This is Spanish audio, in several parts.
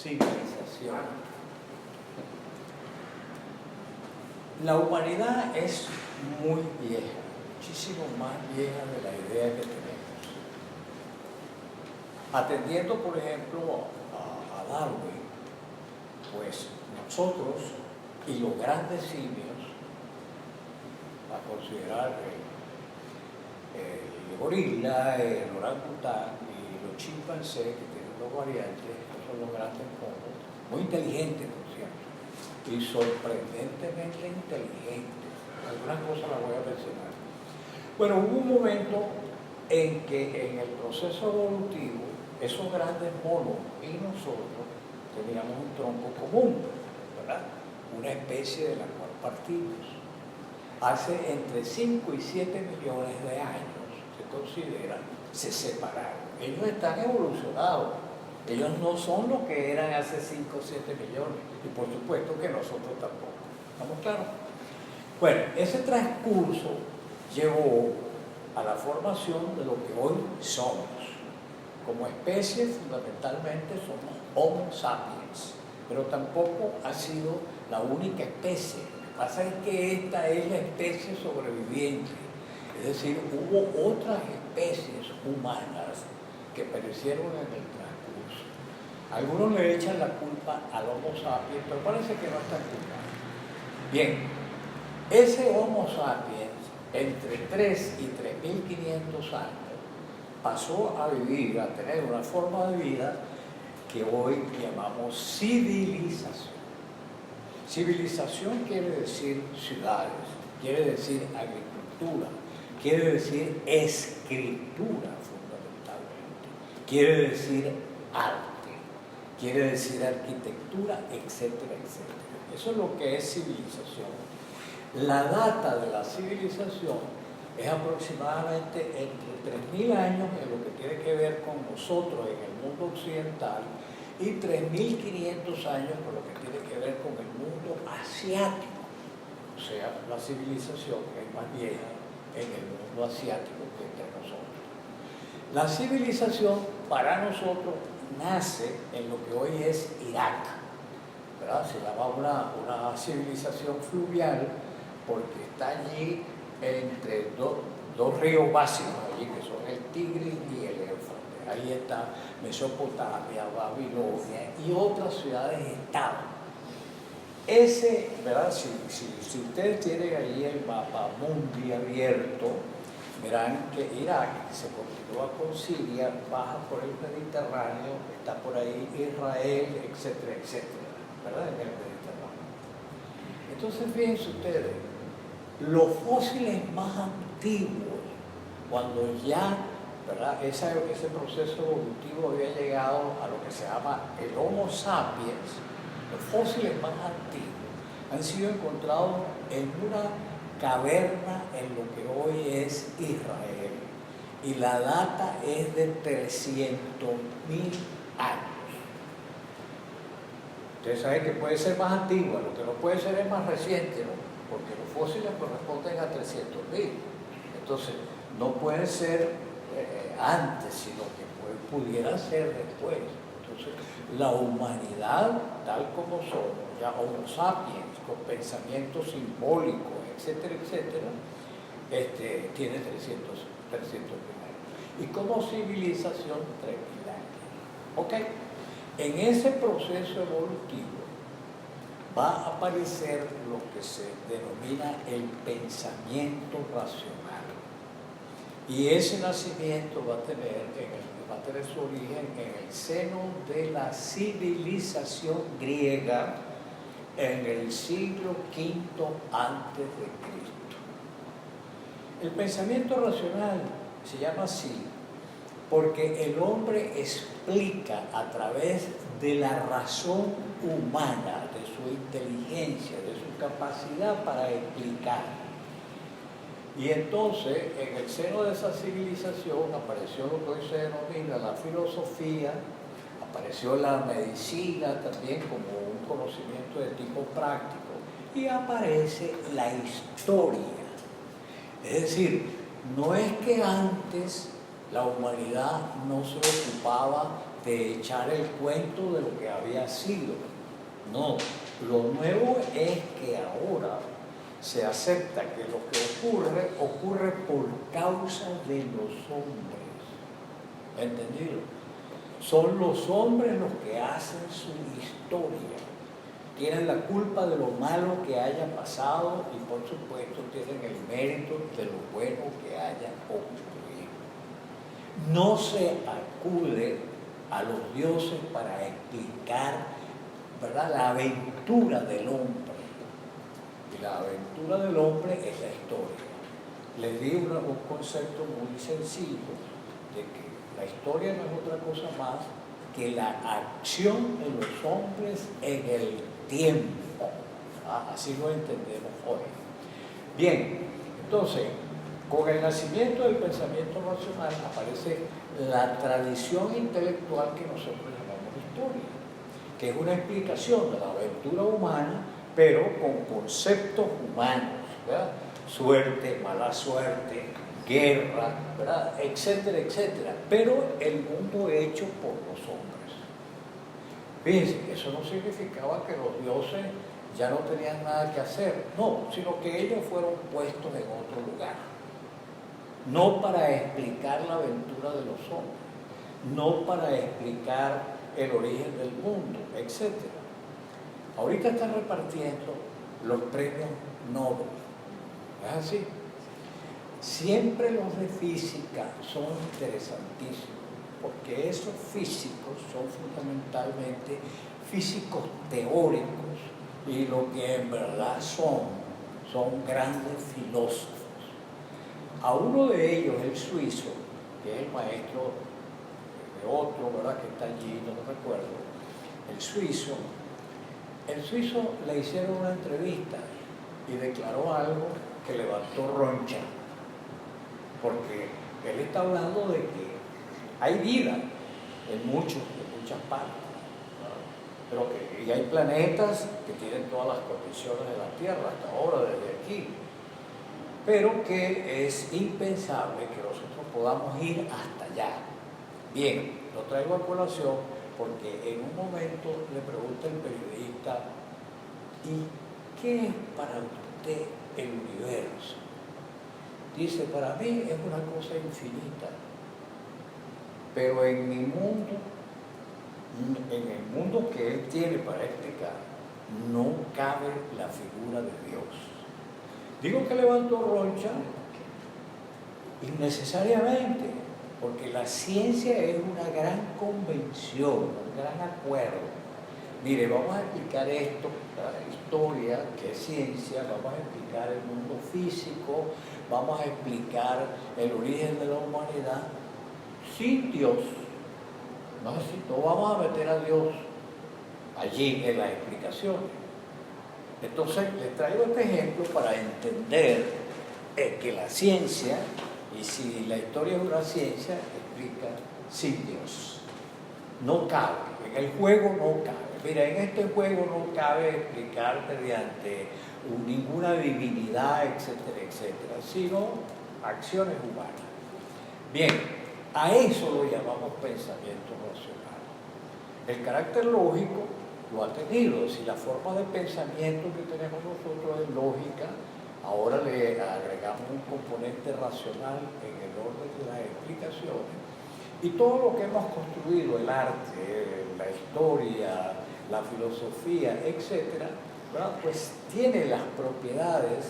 civilización. La humanidad es muy vieja, muchísimo más vieja de la idea que tenemos. Atendiendo, por ejemplo, a Darwin, pues nosotros y los grandes simios, a considerar el gorila, el orangután y los chimpancés, que tienen dos variantes, estos son los grandes monos, muy inteligentes, por cierto, y sorprendentemente inteligentes. Algunas cosas las voy a mencionar. Bueno, hubo un momento en que en el proceso evolutivo, esos grandes monos y nosotros teníamos un tronco común, ¿verdad? Una especie de la cual partimos. Hace entre 5 y 7 millones de años, se considera, se separaron. Ellos están evolucionados. Ellos no son lo que eran hace 5 o 7 millones. Y por supuesto que nosotros tampoco. ¿Estamos claros? Bueno, ese transcurso llevó a la formación de lo que hoy somos. Como especie, fundamentalmente, somos Homo sapiens. Pero tampoco ha sido la única especie. Lo que pasa es que esta es la especie sobreviviente. Es decir, hubo otras especies humanas que perecieron en el transcurso. Algunos le echan la culpa al Homo sapiens, pero parece que no está culpable. Bien, ese Homo sapiens, entre 3 y 3.500 años, pasó a vivir, a tener una forma de vida que hoy llamamos civilización. Civilización quiere decir ciudades, quiere decir agricultura, quiere decir escritura fundamentalmente, quiere decir arte, quiere decir arquitectura, etcétera, etcétera. Eso es lo que es civilización. La data de la civilización es aproximadamente entre 3.000 años en lo que tiene que ver con nosotros en el mundo occidental y 3.500 años con lo que tiene que ver con el mundo asiático. O sea, la civilización es más vieja en el mundo asiático que entre nosotros. La civilización para nosotros nace en lo que hoy es Irak, ¿verdad? Se llama una civilización fluvial porque está allí entre dos ríos básicos allí, que son el Tigris y el Éufrates. Ahí está Mesopotamia, Babilonia y otras ciudades-estado. Ese, ¿verdad? Si ustedes tienen allí el mapa mundi abierto, verán que Irak se continúa con Siria, baja por el Mediterráneo, está por ahí Israel, etcétera, etcétera, ¿verdad? En el Mediterráneo. Entonces, fíjense ustedes, los fósiles más antiguos, cuando ya, ¿verdad?, ese proceso evolutivo había llegado a lo que se llama el Homo sapiens, los fósiles más antiguos han sido encontrados en una caverna en lo que hoy es Israel. Y la data es de 300.000 años. Ustedes saben que puede ser más antigua, lo que no puede ser es más reciente, ¿no? Porque los fósiles corresponden a 300.000. Entonces, no puede ser antes, sino que pudiera ser después. Entonces, la humanidad, tal como somos, ya Homo sapiens, con pensamientos simbólicos, etcétera, etcétera, tiene 300.000 años. Y como civilización, 3.000 años. ¿Ok? En ese proceso evolutivo va a aparecer lo que se denomina el pensamiento racional. Y ese nacimiento va a tener su origen en el seno de la civilización griega en el siglo V antes de Cristo. El pensamiento racional se llama así porque el hombre explica a través de la razón humana, de su inteligencia, de su capacidad para explicar. Y entonces, en el seno de esa civilización apareció lo que hoy se denomina la filosofía, apareció la medicina también como un conocimiento de tipo práctico, y aparece la historia. Es decir, no es que antes la humanidad no se ocupaba de echar el cuento de lo que había sido. No, lo nuevo es que ahora se acepta que lo que ocurre por causa de los hombres. ¿Entendido? Son los hombres los que hacen su historia. Tienen la culpa de lo malo que haya pasado y por supuesto tienen el mérito de lo bueno que haya ocurrido. No se acude a los dioses para explicar, ¿verdad?, la aventura del hombre. Y la aventura del hombre es la historia. Les di un concepto muy sencillo de que la historia no es otra cosa más que la acción de los hombres en el tiempo. Así lo entendemos hoy. Bien, entonces, con el nacimiento del pensamiento racional aparece la tradición intelectual que nosotros llamamos historia, que es una explicación de la aventura humana, pero con conceptos humanos, ¿verdad? Suerte, mala suerte, guerra, ¿verdad?, etcétera, etcétera, pero el mundo hecho por los hombres. Fíjense, eso no significaba que los dioses ya no tenían nada que hacer, no, sino que ellos fueron puestos en otro lugar, no para explicar la aventura de los hombres, no para explicar el origen del mundo, etcétera. Ahorita están repartiendo los premios Nobel, ¿es así? Siempre los de física son interesantísimos, porque esos físicos son fundamentalmente físicos teóricos y lo que en verdad son grandes filósofos. A uno de ellos, el suizo, que es el maestro de otro, ¿verdad?, que está allí, no me recuerdo, el suizo le hicieron una entrevista y declaró algo que levantó roncha, porque él está hablando de que hay vida en muchas partes, ¿no?, pero y hay planetas que tienen todas las condiciones de la Tierra hasta ahora, desde aquí, pero que es impensable que nosotros podamos ir hasta allá. Bien, lo traigo a colación porque en un momento le pregunta el periodista: ¿y qué es para usted el universo? Dice: para mí es una cosa infinita, pero en mi mundo, en el mundo que él tiene para explicar, no cabe la figura de Dios. Digo que levantó roncha innecesariamente, porque la ciencia es una gran convención, un gran acuerdo. Mire, vamos a explicar esto, la historia, que es ciencia, vamos a explicar el mundo físico, vamos a explicar el origen de la humanidad sin Dios. No vamos a meter a Dios allí en las explicaciones. Entonces, les traigo este ejemplo para entender que la ciencia, y si la historia es una ciencia, explica sin Dios. No cabe, en el juego no cabe. Mira, en este juego no cabe explicar mediante ninguna divinidad, etcétera, etcétera, sino acciones humanas. Bien, a eso lo llamamos pensamiento racional. El carácter lógico lo ha tenido, si la forma de pensamiento que tenemos nosotros es lógica, ahora le agregamos un componente racional en el orden de las explicaciones, y todo lo que hemos construido, el arte, la historia, la filosofía, etcétera, ¿verdad?, pues tiene las propiedades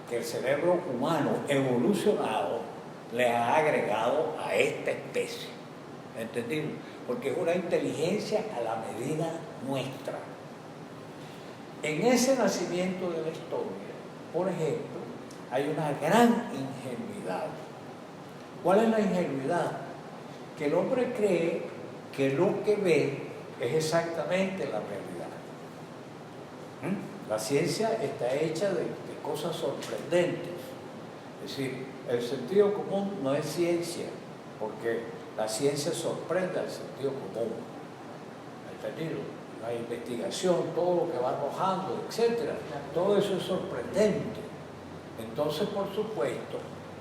que el cerebro humano evolucionado le ha agregado a esta especie. ¿Entendido? Porque es una inteligencia a la medida nuestra. En ese nacimiento de la historia, por ejemplo, hay una gran ingenuidad. ¿Cuál es la ingenuidad? Que el hombre cree que lo que ve es exactamente la realidad. La ciencia está hecha de cosas sorprendentes. Es decir, el sentido común no es ciencia, porque la ciencia sorprende al sentido común. ¿Entendido? La investigación, todo lo que va arrojando, etcétera, todo eso es sorprendente. Entonces, por supuesto,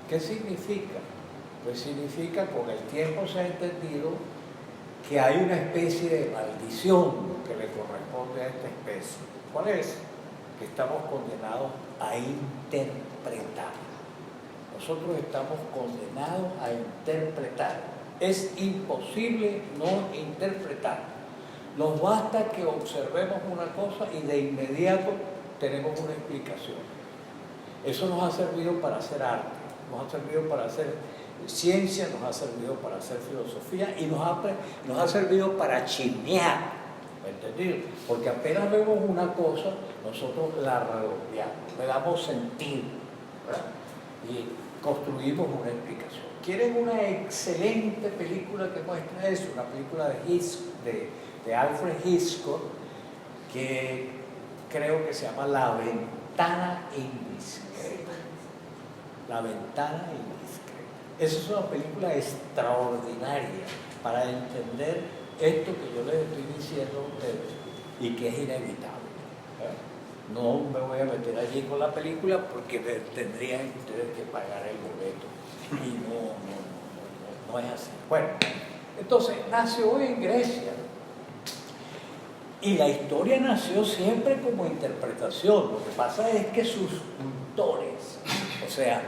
¿qué significa? Pues significa, con el tiempo se ha entendido que hay una especie de maldición que le corresponde a esta especie. ¿Cuál es? Que estamos condenados a interpretar. Nosotros estamos condenados a interpretar. Es imposible no interpretar. Nos basta que observemos una cosa y de inmediato tenemos una explicación. Eso nos ha servido para hacer arte, nos ha servido para hacer ciencia, nos ha servido para hacer filosofía y nos ha servido para chismear, ¿entendido? Porque apenas vemos una cosa, nosotros la redondeamos, le damos sentido, ¿verdad? Y construimos una explicación. ¿Quieren una excelente película que muestra eso? Una película de Alfred Hitchcock, que creo que se llama La Ventana Indiscreta. La Ventana Indiscreta. Esa es una película extraordinaria para entender esto que yo les estoy diciendo a ustedes y que es inevitable. No me voy a meter allí con la película porque tendrían ustedes que pagar el boleto y no es así. Bueno, entonces nació en Grecia y la historia nació siempre como interpretación. Lo que pasa es que sus autores, o sea,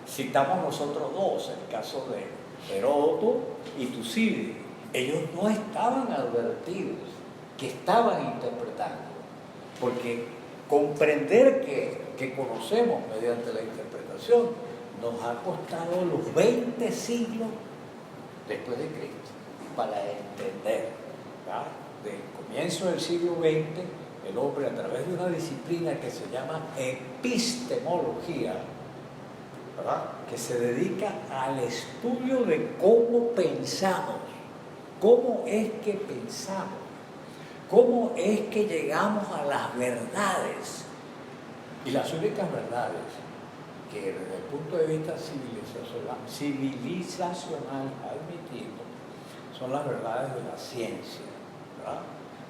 citamos nosotros dos, el caso de Heródoto y Tucídides, ellos no estaban advertidos que estaban interpretando, porque comprender que conocemos mediante la interpretación nos ha costado los 20 siglos después de Cristo para entender, ¿verdad? Del comienzo del siglo XX, el hombre a través de una disciplina que se llama epistemología, ¿verdad?, que se dedica al estudio de cómo pensamos, cómo es que pensamos, cómo es que llegamos a las verdades. Y las únicas verdades que desde el punto de vista civilizacional admitimos son las verdades de la ciencia, ¿verdad?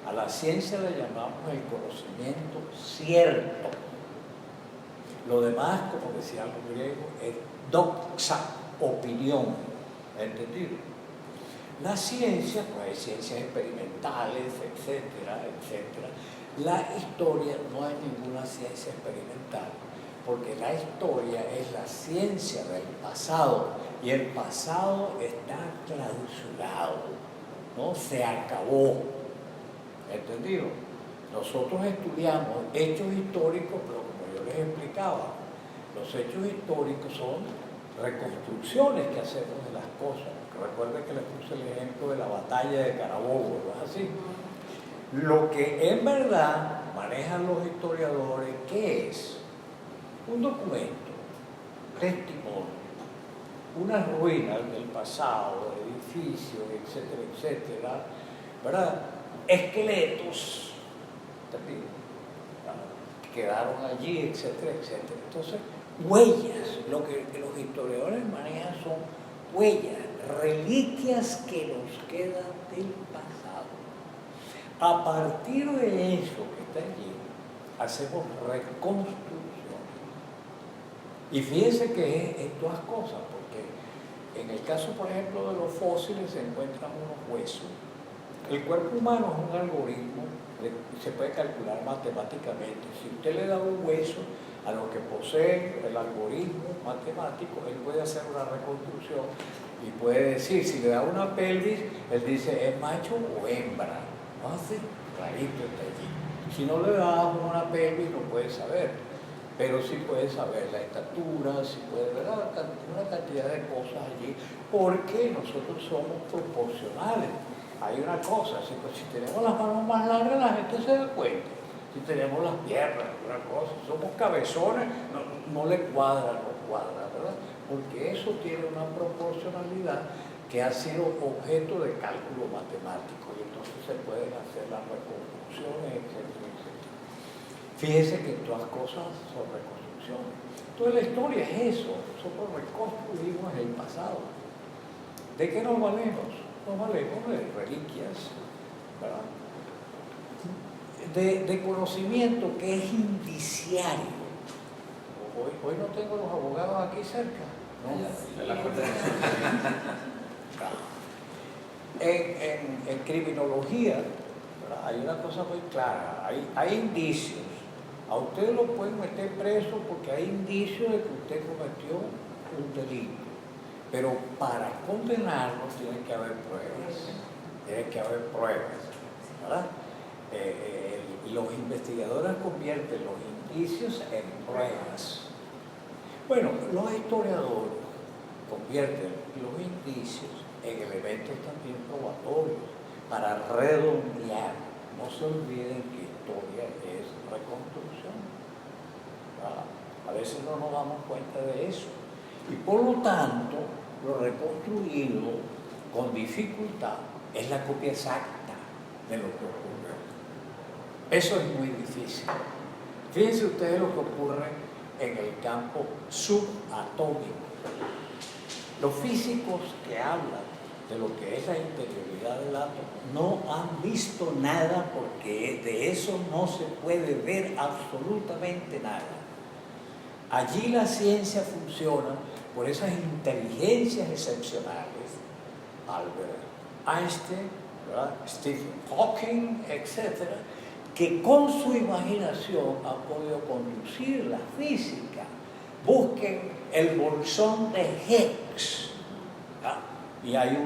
A la ciencia le llamamos el conocimiento cierto. Lo demás, como decían los griegos, es doxa, opinión, ¿entendido? La ciencia, pues hay ciencias experimentales, etcétera, etcétera. La historia no hay ninguna ciencia experimental, porque la historia es la ciencia del pasado y el pasado está clausurado, ¿no? Se acabó, ¿entendido? Nosotros estudiamos hechos históricos, pero como yo les explicaba, los hechos históricos son reconstrucciones que hacemos de las cosas. Recuerden que les puse el ejemplo de la batalla de Carabobo, ¿no es así? Lo que en verdad manejan los historiadores, ¿qué es? Un documento, testimonio, unas ruinas del pasado, edificios, etcétera, etcétera, ¿verdad? Esqueletos, ¿entendido?, quedaron allí, etcétera, etcétera. Entonces, huellas, lo que los historiadores manejan son huellas, reliquias que nos quedan del pasado. A partir de eso que está allí, hacemos reconstrucción. Y fíjense que es en todas cosas, porque en el caso, por ejemplo, de los fósiles se encuentran unos huesos. El cuerpo humano es un algoritmo, se puede calcular matemáticamente. Si usted le da un hueso a lo que posee el algoritmo matemático, él puede hacer una reconstrucción y puede decir, si le da una pelvis, él dice, ¿es macho o hembra? ¿No? Así, clarito está allí. Si no le da una pelvis, no puede saber, pero sí puede saber la estatura, sí puede ver una cantidad de cosas allí, porque nosotros somos proporcionales. Hay una cosa, si tenemos las manos más largas, la gente se da cuenta. Si tenemos las piernas, una cosa, somos cabezones, no le cuadra, ¿verdad? Porque eso tiene una proporcionalidad que ha sido objeto de cálculo matemático y entonces se pueden hacer las reconstrucciones, etcétera, etcétera. Fíjese que todas cosas son reconstrucciones. Toda la historia es eso, nosotros reconstruimos el pasado. ¿De qué nos valemos? Nos valemos de reliquias, ¿verdad?, de conocimiento que es indiciario. Hoy no tengo los abogados aquí cerca, ¿no? En criminología, ¿verdad?, hay una cosa muy clara, hay indicios. A usted lo pueden meter preso porque hay indicios de que usted cometió un delito, pero para condenarlo tiene que haber pruebas, ¿verdad? Los investigadores convierten los indicios en pruebas. Bueno, los historiadores convierten los indicios en elementos también probatorios para redondear. No se olviden que historia es reconstrucción, ¿verdad? A veces no nos damos cuenta de eso. Y por lo tanto, lo reconstruido con dificultad es la copia exacta de lo que ocurrió. Eso es muy difícil. Fíjense ustedes lo que ocurre en el campo subatómico. Los físicos que hablan de lo que es la interioridad del átomo no han visto nada, porque de eso no se puede ver absolutamente nada. Allí la ciencia funciona por esas inteligencias excepcionales, Albert Einstein, ¿verdad?, Stephen Hawking, etc., que con su imaginación han podido conducir la física. Busquen el bolsón de Higgs, ¿verdad?, y hay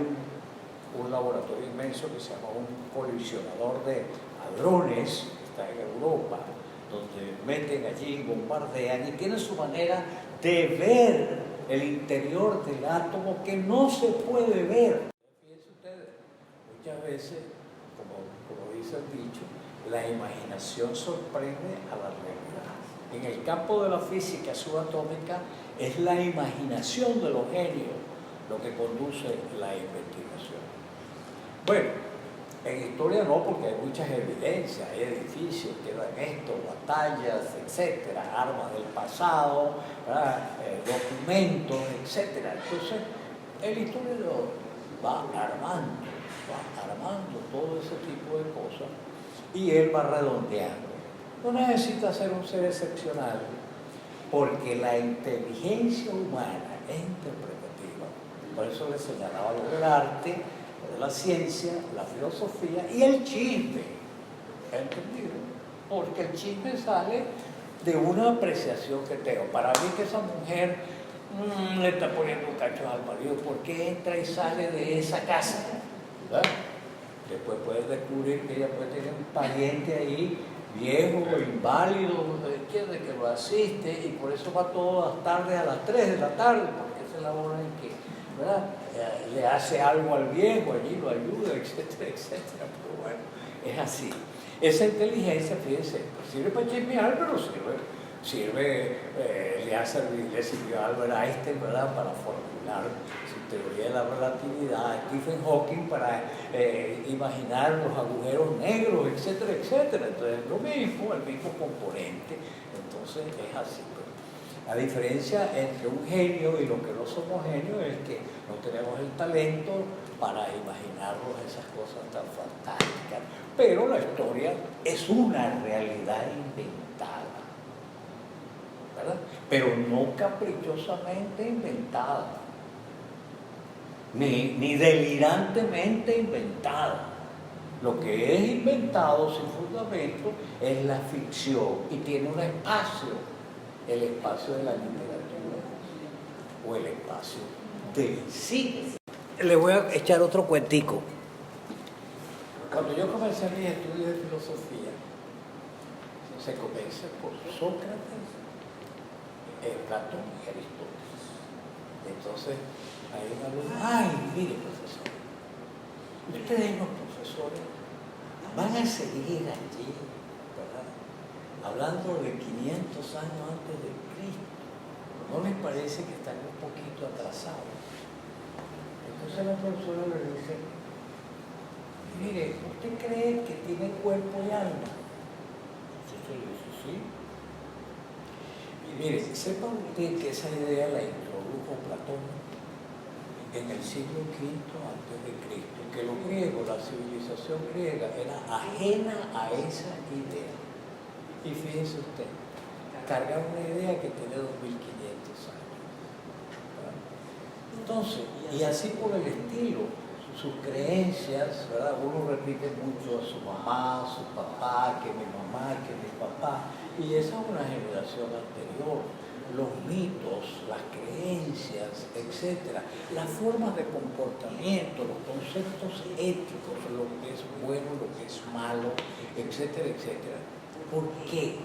un laboratorio inmenso que se llama un colisionador de hadrones, que está en Europa, donde meten allí, bombardean y tienen su manera de ver el interior del átomo que no se puede ver. Fíjense ustedes, muchas veces, como dice el dicho, la imaginación sorprende a la realidad. En el campo de la física subatómica es la imaginación de los genios lo que conduce la investigación. Bueno, en historia no, porque hay muchas evidencias, hay edificios, quedan esto, batallas, etcétera, armas del pasado, documentos, etcétera. Entonces, el historiador va armando todo ese tipo de cosas y él va redondeando. No necesita ser un ser excepcional, porque la inteligencia humana es interpretativa. Por eso le señalaba lo del arte, lo de la ciencia, la filosofía y el chisme. ¿Entendido? Porque el chisme sale de una apreciación que tengo. Para mí que esa mujer le está poniendo un cacho al marido, ¿por qué entra y sale de esa casa? ¿Verdad? Después puedes descubrir que ella puede tener un pariente ahí, viejo, inválido, ¿entiendes?, que lo asiste, y por eso va todas las tardes a las 3 de la tarde, porque esa es la hora en que, ¿verdad?, le hace algo al viejo, allí lo ayuda, etcétera, etcétera. Pero bueno, es así. Esa inteligencia, fíjense, sirve para chismear, pero le sirvió a Albert Einstein, ¿verdad?, para formular su teoría de la relatividad, a Stephen Hawking para imaginar los agujeros negros, etcétera, etcétera. Entonces, lo mismo, el mismo componente. Entonces, es así. La diferencia entre un genio y los que no somos genios es que no tenemos el talento para imaginarnos esas cosas tan fantásticas. Pero la historia es una realidad inventada, ¿verdad?, pero no caprichosamente inventada, ni delirantemente inventada. Lo que es inventado sin fundamento es la ficción, y tiene un espacio, el espacio de la literatura o el espacio del cine. Le voy a echar otro cuentico. Cuando yo comencé mis estudios de filosofía, se comienza por Sócrates, Platón y Aristóteles. Entonces, hay un alumno, ay, mire, profesor, ustedes los profesores van a seguir allí, ¿verdad?, hablando de 500 años antes de Cristo. ¿No les parece que están un poquito atrasados? Entonces la profesora le dice, mire, ¿usted cree que tiene cuerpo y alma? Entonces le dice, sí. Y mire, sepa usted que esa idea la introdujo Platón en el siglo V antes de Cristo, que los griegos, la civilización griega, era ajena a esa idea. Y fíjense usted, cargar una idea que tiene 2500 años. ¿Verdad? Entonces, y así por el estilo, sus creencias, ¿verdad? Uno repite mucho a su mamá, a su papá, que mi mamá, que mi papá, y esa es una generación anterior. Los mitos, las creencias, etcétera, las formas de comportamiento, los conceptos éticos, lo que es bueno, lo que es malo, etcétera, etcétera. ¿Por qué?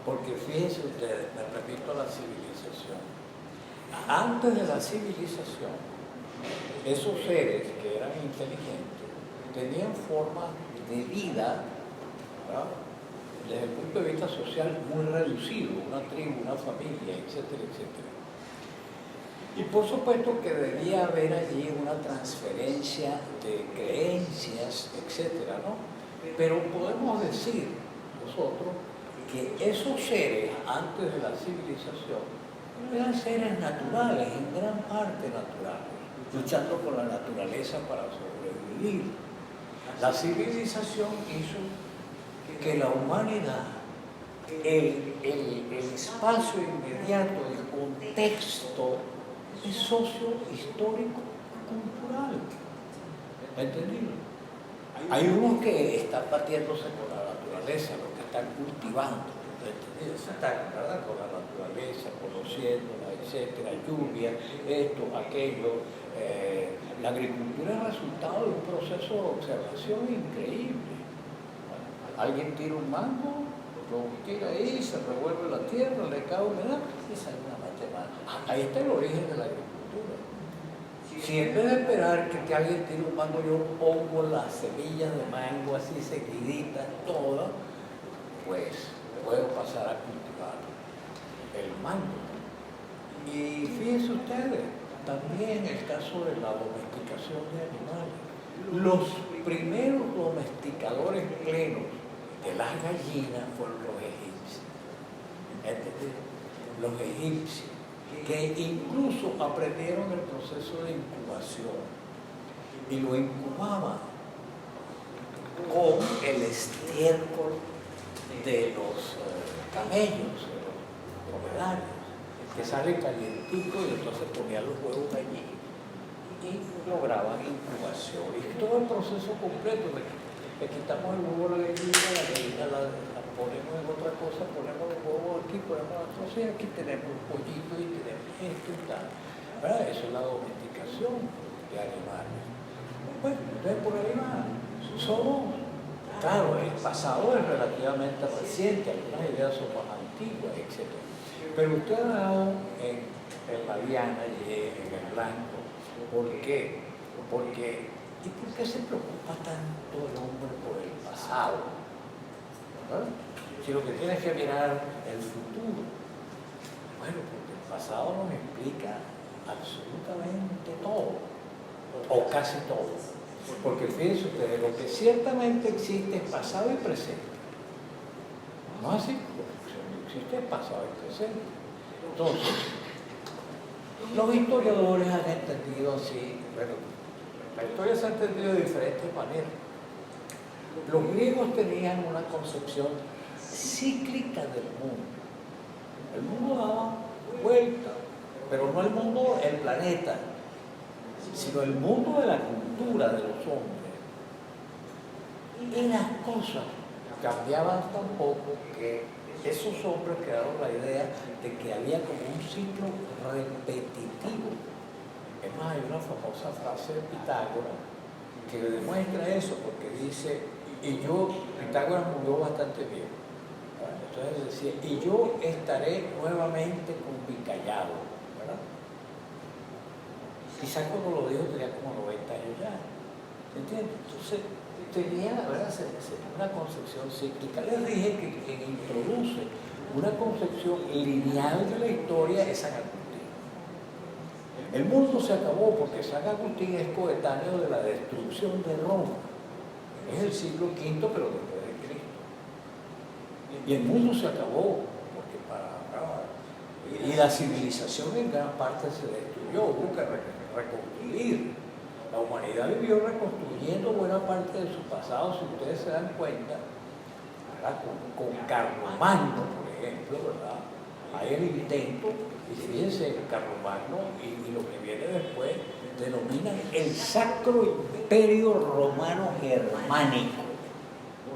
Porque fíjense ustedes, me repito a la civilización. Antes de la civilización, esos seres que eran inteligentes tenían formas de vida, ¿verdad?, desde el punto de vista social muy reducido, una tribu, una familia, etcétera, etcétera. Y por supuesto que debía haber allí una transferencia de creencias, etcétera, ¿no? Pero podemos decir nosotros que esos seres, antes de la civilización, eran seres naturales, en gran parte naturales, luchando con la naturaleza para sobrevivir. La civilización hizo que la humanidad, el espacio inmediato, el contexto, es socio-histórico cultural. ¿Entendido? Hay unos que están batiéndose con la naturaleza, los que están cultivando, ¿entendido? Están, ¿verdad?, con la naturaleza, conociéndola, etcétera, lluvia, esto, aquello. La agricultura es resultado de un proceso de observación increíble. Alguien tira un mango, lo tira ahí, se revuelve la tierra, le cae humedad y sale una matemática. Ahí está el origen de la agricultura. Si en vez de esperar que alguien tire un mango, yo pongo las semillas de mango así seguiditas, todas, pues puedo pasar a cultivar el mango. Y fíjense ustedes, también el caso de la domesticación de animales. Los primeros domesticadores plenos de las gallinas fueron los egipcios. ¿Entendés? Los egipcios, que incluso aprendieron el proceso de incubación y lo incubaban con el estiércol de los camellos, de los dromedarios, que sale calientico y entonces ponían los huevos allí y lograban incubación. Y todo el proceso completo de que le quitamos el huevo a la gallina la ponemos en otra cosa, ponemos los huevos aquí, ponemos las cosas y aquí tenemos un pollito y tenemos esto y tal. ¿Verdad? Eso es la domesticación de animales. Bueno, entonces por ahí va. Somos, claro, el pasado es relativamente reciente, algunas ideas son más antiguas, etc. Pero usted ha dado en la diana y en el blanco. ¿Por qué? ¿Y por qué se preocupa tanto el hombre por el pasado? ¿Verdad? Si lo que tienes que mirar el futuro. Bueno, porque el pasado nos implica absolutamente todo, o casi todo. Porque fíjense ustedes, lo que ciertamente existe es pasado y presente. ¿No es así? Lo que existe es pasado y presente. Entonces, los historiadores han entendido así, bueno, la historia se ha entendido de diferentes maneras. Los griegos tenían una concepción cíclica del mundo. El mundo daba vuelta, pero no el mundo, el planeta, sino el mundo de la cultura de los hombres. Y las cosas cambiaban tan poco que esos hombres crearon la idea de que había como un ciclo repetitivo. Es más, hay una famosa frase de Pitágoras que demuestra eso, porque dice, Pitágoras murió bastante bien. Entonces decía, y yo estaré nuevamente con mi callado, ¿verdad? Quizás cuando lo dijo tenía como 90 años ya, ¿entiendes? Entonces tenía, ¿verdad?, una concepción cíclica. Les dije que quien introduce una concepción lineal de la historia es San Agustín. El mundo se acabó porque San Agustín es coetáneo de la destrucción de Roma. Es el siglo V, pero después de Cristo. Y el mundo se acabó porque y la civilización en gran parte se destruyó, hubo que reconstruir. La humanidad vivió reconstruyendo buena parte de su pasado, si ustedes se dan cuenta, ¿verdad?, con Carlomagno, por ejemplo, ¿verdad?, hay el intento, y fíjense, Carlomagno y lo que viene después denominan el Sacro Imperio Romano Germánico,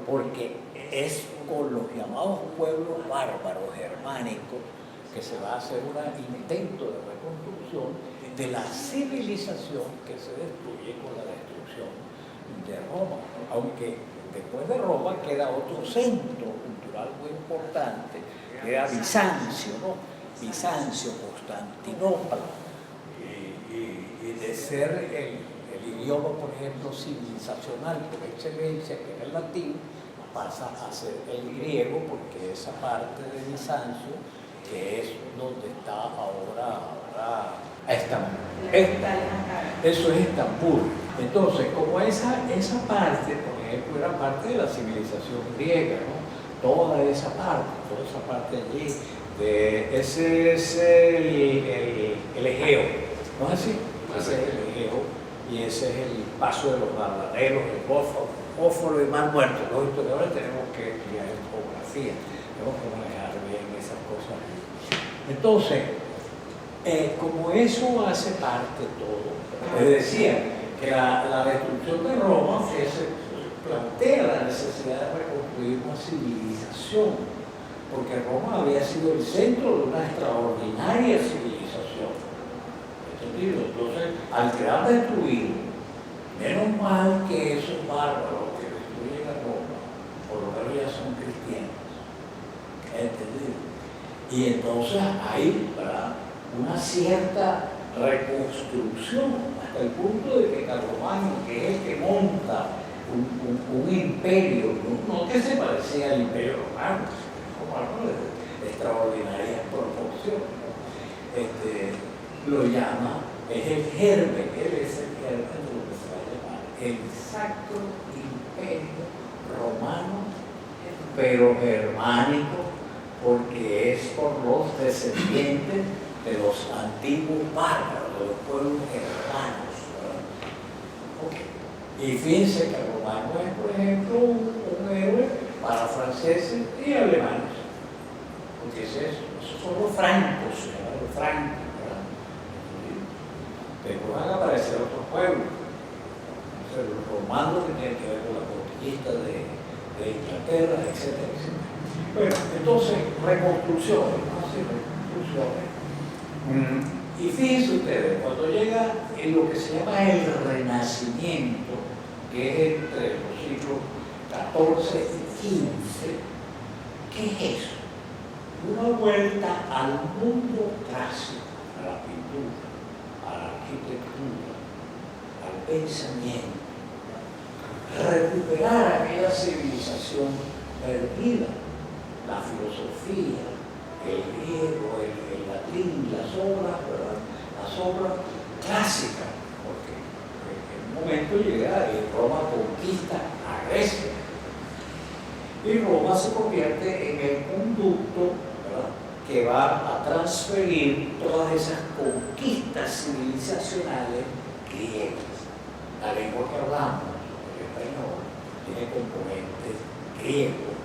porque es con los llamados pueblos bárbaros germánicos que se va a hacer un intento de reconstrucción de la civilización que se destruye con la destrucción de Roma, aunque después de Roma queda otro centro cultural muy importante, que era Bizancio, ¿no? Bizancio, Constantinopla, y de ser el idioma, por ejemplo, civilizacional por excelencia, que era el latín, pasa a ser el griego, porque esa parte de Bizancio, que es donde está ahora Estambul. Eso es Estambul. Entonces, como esa parte, por ejemplo, era parte de la civilización griega, ¿no? Toda esa parte allí, ese es el Egeo, ¿no es así? Ese es el Egeo y ese es el paso de los Dardanelos, el Bósforo y Mar Muerto. Los historiadores tenemos que estudiar en geografía, tenemos que manejar bien esas cosas. Entonces, como eso hace parte de todo, les decía que la destrucción de Roma se plantea la necesidad de reconstruir una civilización, porque Roma había sido el centro de una extraordinaria civilización. ¿Entendido? Entonces, al quedar destruido, menos mal que esos bárbaros que destruyen a Roma, por lo menos ya son cristianos. ¿Entendido? Y entonces hay, ¿verdad?, una cierta reconstrucción, hasta el punto de que Carlomagno, que es el que monta un imperio, no que se parecía al imperio romano, de extraordinarias proporciones, lo llama, es el germen, él es el germen de lo que se va a llamar el Sacro Imperio Romano, pero germánico, porque es por los descendientes de los antiguos bárbaros, de los pueblos germanos. Okay. Y fíjense que Carlomagno es, por ejemplo, un héroe para franceses y alemanes, porque esos son los francos, los francos, ¿verdad? Después van a aparecer otros pueblos, los romanos que tienen que ver con la conquista de Inglaterra, etcétera, etcétera. Bueno, entonces, reconstrucciones, ¿no? Sí, reconstrucciones. Y fíjense ustedes, cuando llega en lo que se llama el Renacimiento, que es entre los siglos XIV y XV, ¿qué es eso? Una vuelta al mundo clásico, a la pintura, a la arquitectura, al pensamiento, recuperar aquella civilización perdida, la filosofía, el griego, el latín, las obras, ¿verdad?, las obras clásicas, porque en un momento llega y Roma conquista a Grecia y Roma se convierte en el conducto, ¿verdad?, que va a transferir todas esas conquistas civilizacionales griegas. La lengua que hablamos, el español, tiene componentes griegos,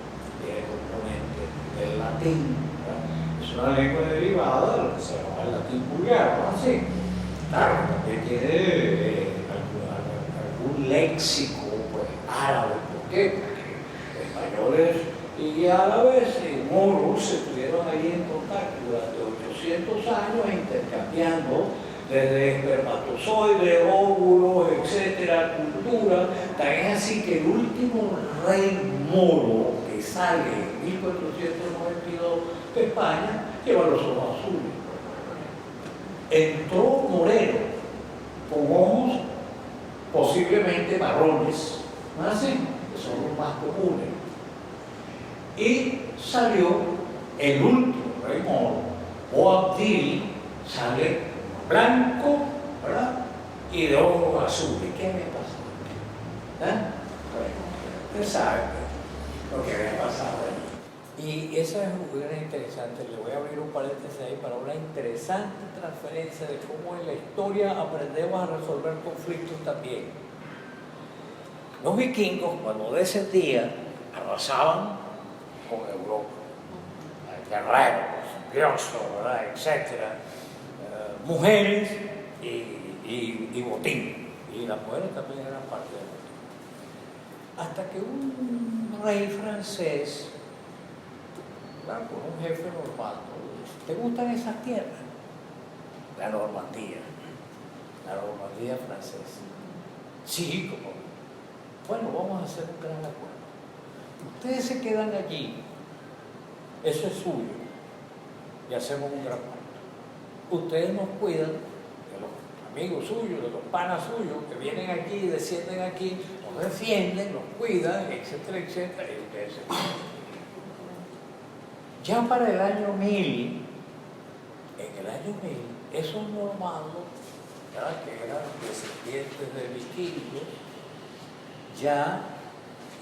tiene componentes del latín, ¿verdad? Es una lengua derivada de lo que se llama el latín vulgar, ¿no? Así. Claro, también tiene algún léxico, pues, árabe. ¿Por qué? Porque españoles y árabes y moros estuvieron ahí en contacto durante 800 años intercambiando desde espermatozoides, óvulos, etcétera, cultura. Tan es así que el último rey moro que sale en 1492 de España lleva los ojos azules. Entró moreno, con ojos posiblemente marrones, ¿no es así? Que son los más comunes. Y salió el último rey moro, Boabdil, sale blanco, ¿verdad?, y de ojos azules. ¿Qué había pasado? Bueno, usted sabe lo que había pasado ahí. Y esa es una interesante, le voy a abrir un paréntesis ahí para una interesante transferencia de cómo en la historia aprendemos a resolver conflictos también. Los vikingos, cuando descendían, arrasaban con Europa, guerreros, mafioso, ¿verdad? Etcétera, mujeres y botín. Y las mujeres también eran parte del botín. Hasta que un rey francés, claro, con un jefe normando, dice: ¿te gustan esas tierras? La Normandía francesa. Sí, como, bueno, vamos a hacer un gran acuerdo. Ustedes se quedan allí, eso es suyo, y hacemos un gran pacto. Ustedes nos cuidan de los amigos suyos, de los panas suyos, que vienen aquí, descienden aquí, nos defienden, nos cuidan, etcétera, etcétera, y ustedes se quedan. Ya para el año 1000, esos normandos, que eran descendientes de vikingos, ya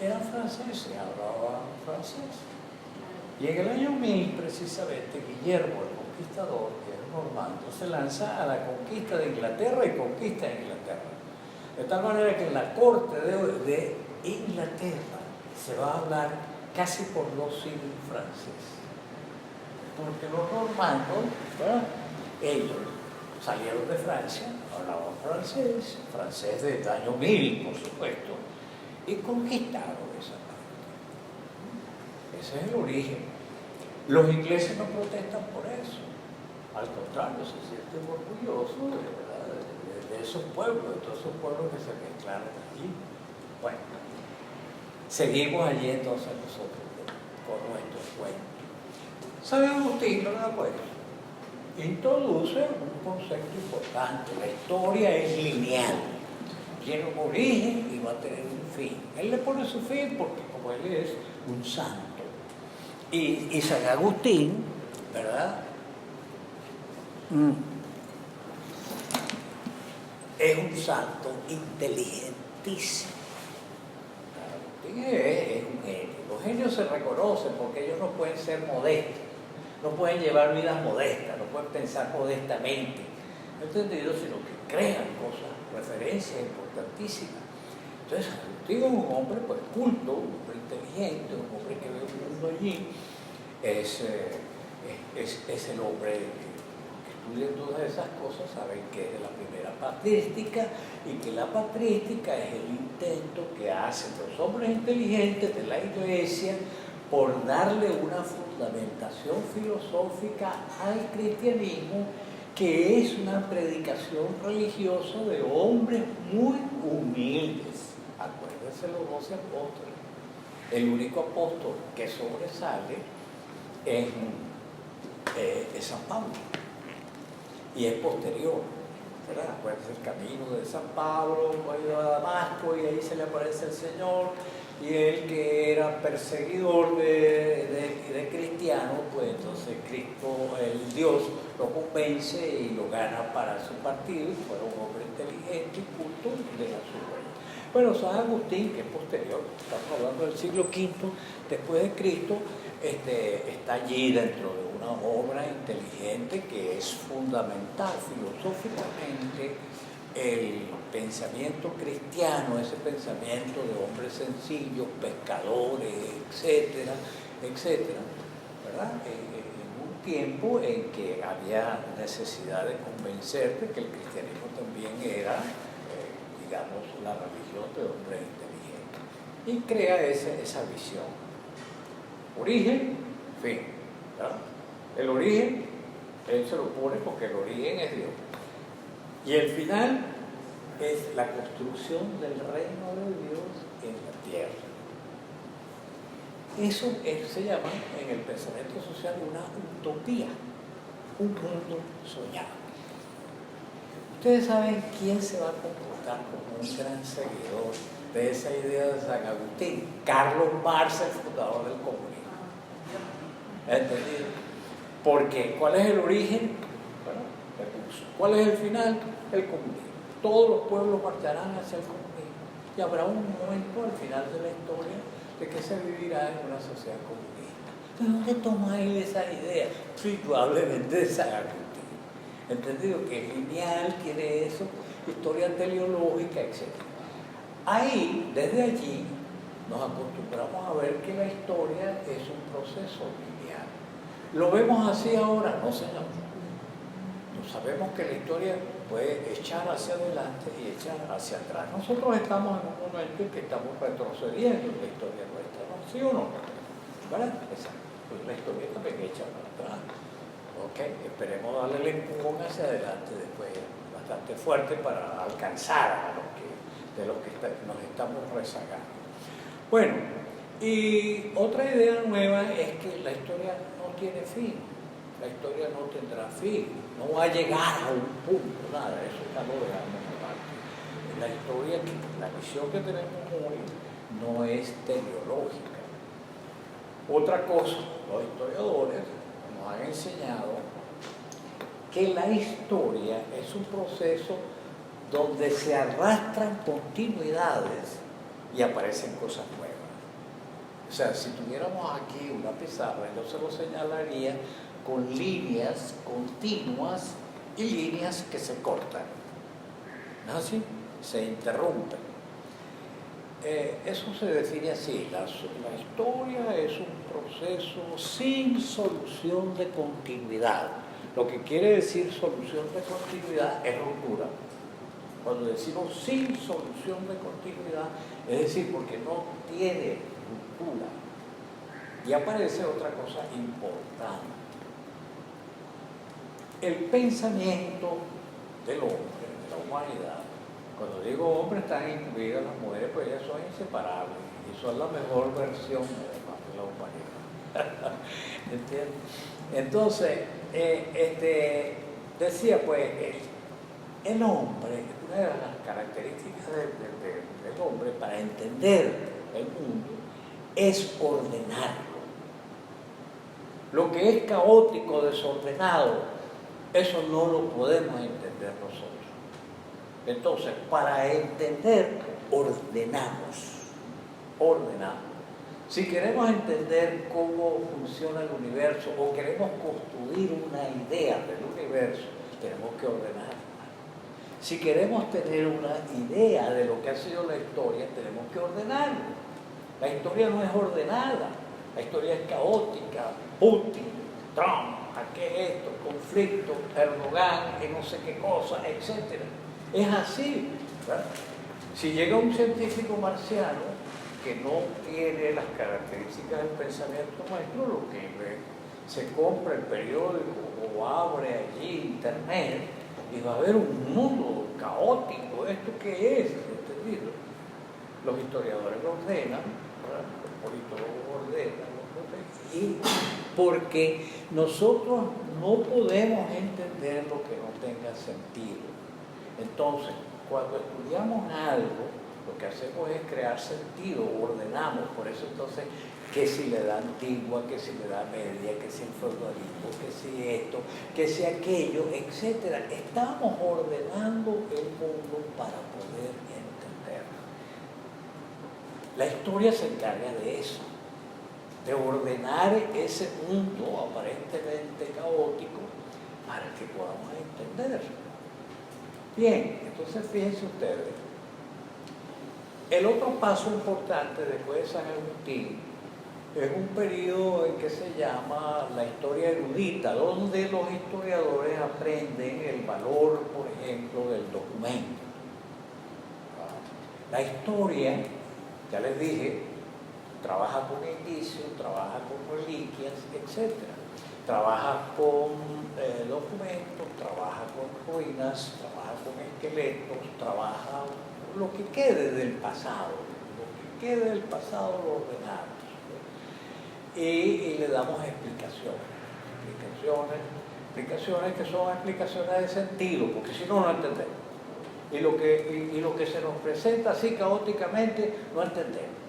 eran franceses, hablaban francés. Y en el año 1000, precisamente, Guillermo el Conquistador, que es normando, se lanza a la conquista de Inglaterra y conquista Inglaterra. De tal manera que en la corte de Inglaterra se va a hablar casi por 2 siglos francés. Porque los normandos, ¿verdad?, ellos salieron de Francia, hablaban francés del año 1000, por supuesto, y conquistaron esa parte. Ese es el origen. Los ingleses no protestan por eso, al contrario, se sienten orgullosos de esos pueblos, de todos esos pueblos que se mezclaron allí. Bueno, seguimos allí entonces nosotros con nuestros cuentos. San Agustín, ¿verdad? Pues introduce un concepto importante: la historia es lineal, tiene un origen y va a tener un fin. Él le pone su fin porque como él es un santo, y San Agustín, ¿verdad?, es un santo inteligentísimo. Agustín es un genio. Los genios se reconocen porque ellos no pueden ser modestos, no pueden llevar vidas modestas, no pueden pensar modestamente, ¿entendido?, sino que crean cosas, referencias importantísimas. Entonces, Agustín es un hombre pues culto, un hombre inteligente, un hombre que ve el mundo allí, es el hombre que estudia todas esas cosas, saben que es de la primera patrística, y que la patrística es el intento que hacen los hombres inteligentes de la Iglesia por darle una fundamentación filosófica al cristianismo, que es una predicación religiosa de hombres muy humildes. Acuérdense los 12 apóstoles. El único apóstol que sobresale es San Pablo, y es posterior, ¿verdad? Acuérdense el camino de San Pablo, va a ir a Damasco y ahí se le aparece el Señor, y él, que era perseguidor de cristianos, pues entonces Cristo, el Dios, lo convence y lo gana para su partido, y fue un hombre inteligente y culto de la suya. Bueno, San Agustín, que es posterior, estamos hablando del siglo V después de Cristo, está allí dentro de una obra inteligente que es fundamental filosóficamente el pensamiento cristiano, ese pensamiento de hombres sencillos, pescadores, etcétera, etcétera, ¿verdad? En un tiempo en que había necesidad de convencerte que el cristianismo también era, digamos, la religión de hombres inteligentes. Y crea esa visión. Origen, fin, ¿verdad? El origen, él se lo pone porque el origen es Dios. Y el final es la construcción del reino de Dios en la tierra. Eso se llama en el pensamiento social una utopía, un mundo soñado. Ustedes saben quién se va a comportar como un gran seguidor de esa idea de San Agustín: Carlos Marx, el fundador del comunismo. ¿Entendido? Porque ¿cuál es el origen? Bueno, ¿cuál es el final? El comunismo. Todos los pueblos marcharán hacia el comunismo, y habrá un momento al final de la historia de que se vivirá en una sociedad comunista. ¿De dónde toma él esas ideas? Probablemente de San Agustín. ¿Entendido? Que es lineal, quiere eso, historia teleológica, etc. Ahí, desde allí, nos acostumbramos a ver que la historia es un proceso lineal. ¿Lo vemos así ahora? No, señor. No sabemos que la historia puede echar hacia adelante y echar hacia atrás. Nosotros estamos en un momento en que estamos retrocediendo en la historia nuestra, ¿no? ¿Sí o no? ¿Verdad? Exacto. Pues la historia también echa para atrás. Ok, esperemos darle el empujón hacia adelante después, bastante fuerte para alcanzar a los que, de los que nos estamos rezagando. Bueno, y otra idea nueva es que la historia no tiene fin, la historia no tendrá fin, no va a llegar a un punto, nada, eso ya lo dejamos aparte. La historia, la visión que tenemos hoy no es teleológica. Otra cosa, los historiadores nos han enseñado que la historia es un proceso donde se arrastran continuidades y aparecen cosas nuevas. O sea, si tuviéramos aquí una pizarra, yo se lo señalaría con líneas continuas y líneas que se cortan. ¿No es así? Se interrumpen. Eso se define así, la historia es un proceso sin solución de continuidad. Lo que quiere decir solución de continuidad es ruptura. Cuando decimos sin solución de continuidad, es decir, porque no tiene ruptura. Y aparece otra cosa importante. El pensamiento del hombre, de la humanidad. Cuando digo hombre, están incluidas las mujeres, pues ellas son inseparables y son la mejor versión de la humanidad. ¿Entiendes? Entonces, decía pues, el hombre, una de las características del hombre para entender el mundo es ordenarlo. Lo que es caótico, desordenado, eso no lo podemos entender nosotros. Entonces, para entender, ordenamos. Si queremos entender cómo funciona el universo o queremos construir una idea del universo, tenemos que ordenarla. Si queremos tener una idea de lo que ha sido la historia, tenemos que ordenarlo. La historia no es ordenada, la historia es caótica. Putin, Trump, esto, conflicto, Erdogan, y no sé qué cosa, etc. Es así, ¿verdad? Si llega un científico marciano que no tiene las características del pensamiento nuestro, lo que se compra el periódico o abre allí internet y va a haber un mundo caótico. ¿Esto qué es? ¿Entendido? Los historiadores lo ordenan, ¿verdad? Los politólogos ordenan, y porque nosotros no podemos entender lo que no tenga sentido. Entonces, cuando estudiamos algo, lo que hacemos es crear sentido, ordenamos. Por eso entonces, que si la edad antigua, que si la edad media, que si el feudalismo, que si esto, que si aquello, etc. Estamos ordenando el mundo para poder entenderlo. La historia se encarga de eso, de ordenar ese mundo aparentemente caótico para que podamos entenderlo. Bien, entonces fíjense ustedes, el otro paso importante después de San Agustín es un periodo en que se llama la historia erudita, donde los historiadores aprenden el valor, por ejemplo, del documento. La historia, ya les dije, trabaja con indicios, trabaja con reliquias, etc. Trabaja con documentos, trabaja con ruinas, trabaja con esqueletos, trabaja lo que quede del pasado. Lo que quede del pasado lo ordenamos. Y le damos explicaciones que son explicaciones de sentido, porque si no, no entendemos. Y lo que se nos presenta así caóticamente, no entendemos.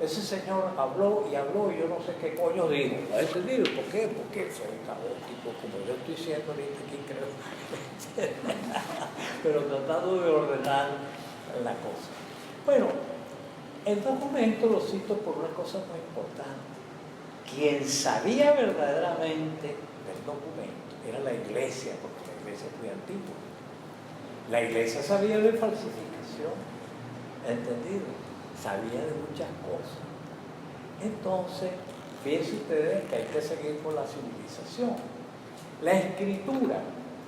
Ese señor habló y yo no sé qué coño dijo. ¿No ha entendido? ¿Por qué? Porque fue caótico, como yo estoy diciendo ahorita aquí, creo. Pero tratando de ordenar la cosa. Bueno, el documento lo cito por una cosa muy importante. Quien sabía verdaderamente del documento era la iglesia, porque la iglesia es muy antigua. La iglesia sabía de falsificación, ¿entendido? Sabía de muchas cosas. Entonces, fíjense ustedes que hay que seguir con la civilización. La escritura,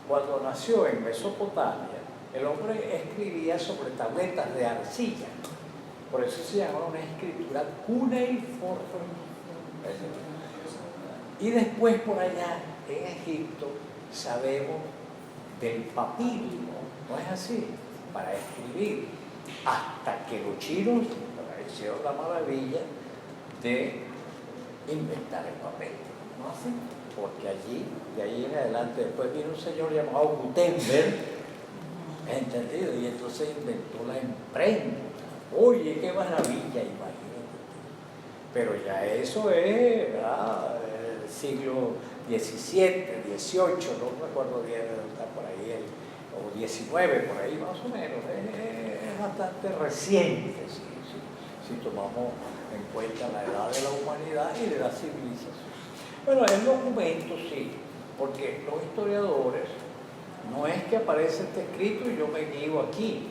cuando nació en Mesopotamia, el hombre escribía sobre tabletas de arcilla. Por eso se llama una escritura cuneiforme. Y después por allá, en Egipto, sabemos del papiro, ¿no es así? Para escribir, hasta que los chinos hicieron la maravilla de inventar el papel, ¿no es así? Porque allí, de ahí en adelante, después vino un señor llamado Gutenberg, ¿entendido? Y entonces inventó la imprenta. Oye, qué maravilla, imagínate. Pero ya eso es, ¿verdad? El siglo XVII, XVIII, no me acuerdo bien, está por ahí, o XIX, por ahí más o menos. Es bastante reciente, si tomamos en cuenta la edad de la humanidad y de la civilización. Bueno, el documento sí, porque los historiadores, no es que aparece este escrito y yo me guío aquí.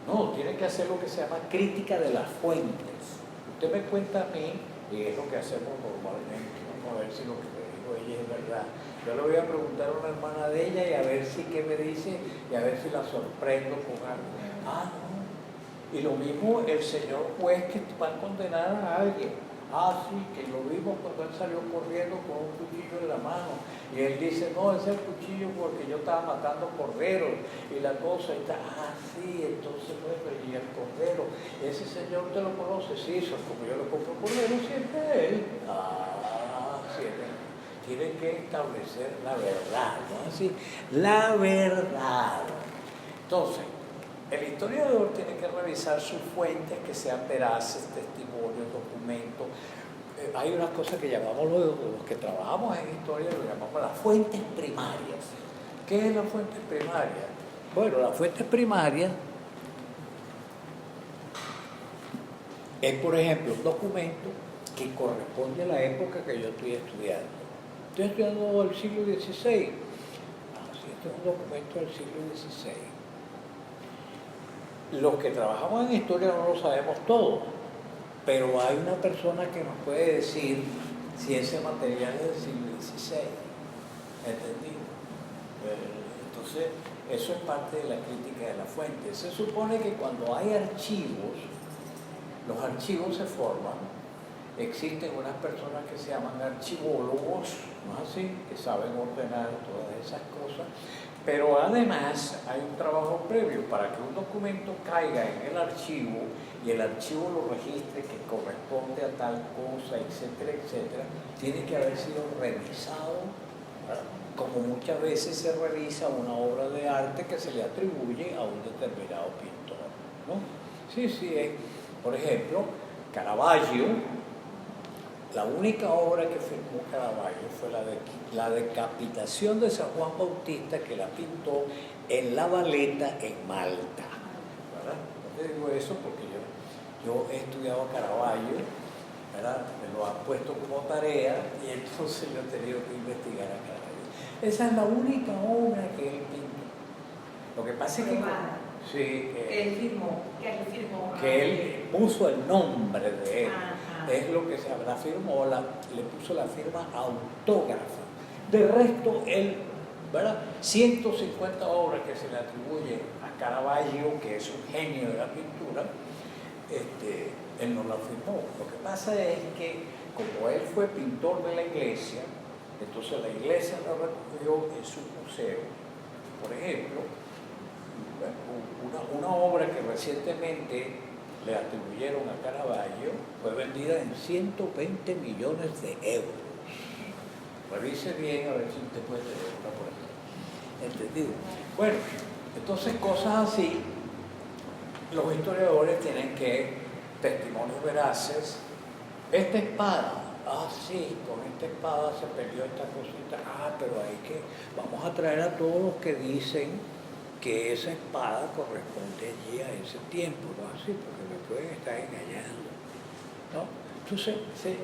No, tiene que hacer lo que se llama crítica de las fuentes. Usted me cuenta a mí, y es lo que hacemos normalmente, vamos a ver si lo que me dijo ella es verdad. Yo le voy a preguntar a una hermana de ella y a ver si qué me dice y a ver si la sorprendo con algo. Ah, no. Y lo mismo el señor juez que va a condenar a alguien. Ah, sí, que lo vimos cuando él salió corriendo con un cuchillo en la mano. Y él dice, no, ese es el cuchillo porque yo estaba matando corderos. Y la cosa está, ah, sí, entonces, bueno, y el cordero, ese señor te lo conoce, sí, eso es como yo lo compro cordero, siempre él. Ah, siempre. Tienen que establecer la verdad, ¿no? Así, la verdad. Entonces, el historiador tiene que revisar sus fuentes que sean veraces, testimonios, documentos. Hay unas cosas que llamamos los que trabajamos en historia, lo llamamos las fuentes primarias. ¿Qué es la fuente primaria? Bueno, la fuente primaria es, por ejemplo, un documento que corresponde a la época que yo estoy estudiando. Estoy estudiando el siglo XVI. Sí, este es un documento del siglo XVI. Los que trabajamos en historia no lo sabemos todo, pero hay una persona que nos puede decir si ese material es del siglo XVI. ¿Entendido? Entonces, eso es parte de la crítica de la fuente. Se supone que cuando hay archivos, los archivos se forman, existen unas personas que se llaman archivólogos, ¿no es así?, que saben ordenar todas esas cosas. Pero además hay un trabajo previo para que un documento caiga en el archivo y el archivo lo registre que corresponde a tal cosa, etcétera, etcétera. Tiene que haber sido revisado, ¿verdad? Como muchas veces se revisa una obra de arte que se le atribuye a un determinado pintor, ¿no? Sí, por ejemplo, Caravaggio. La única obra que firmó Caravaggio fue la decapitación de San Juan Bautista, que la pintó en La Valeta, en Malta. ¿Verdad? No te digo eso porque yo he estudiado a Caravaggio, ¿verdad? Me lo han puesto como tarea y entonces yo he tenido que investigar a Caravaggio. Esa es la única obra que él pintó. Lo que pasa es que... Sí, él firmó. Que él puso el nombre de él. Es lo que se la firmó, le puso la firma autógrafa. De resto, él, ¿verdad? 150 obras que se le atribuyen a Caravaggio, que es un genio de la pintura, él no la firmó. Lo que pasa es que, como él fue pintor de la iglesia, entonces la iglesia la recogió en su museo. Por ejemplo, una obra que recientemente le atribuyeron a Caravaggio fue vendida en 120 millones de euros. Revise bien a ver si usted puede tener una por aquí. ¿Entendido? Bueno, entonces cosas así, los historiadores tienen que, testimonios veraces, esta espada, sí, con esta espada se perdió esta cosita, pero vamos a traer a todos los que dicen que esa espada corresponde allí a ese tiempo, ¿no? Así, porque me pueden estar engañando, ¿no? Entonces,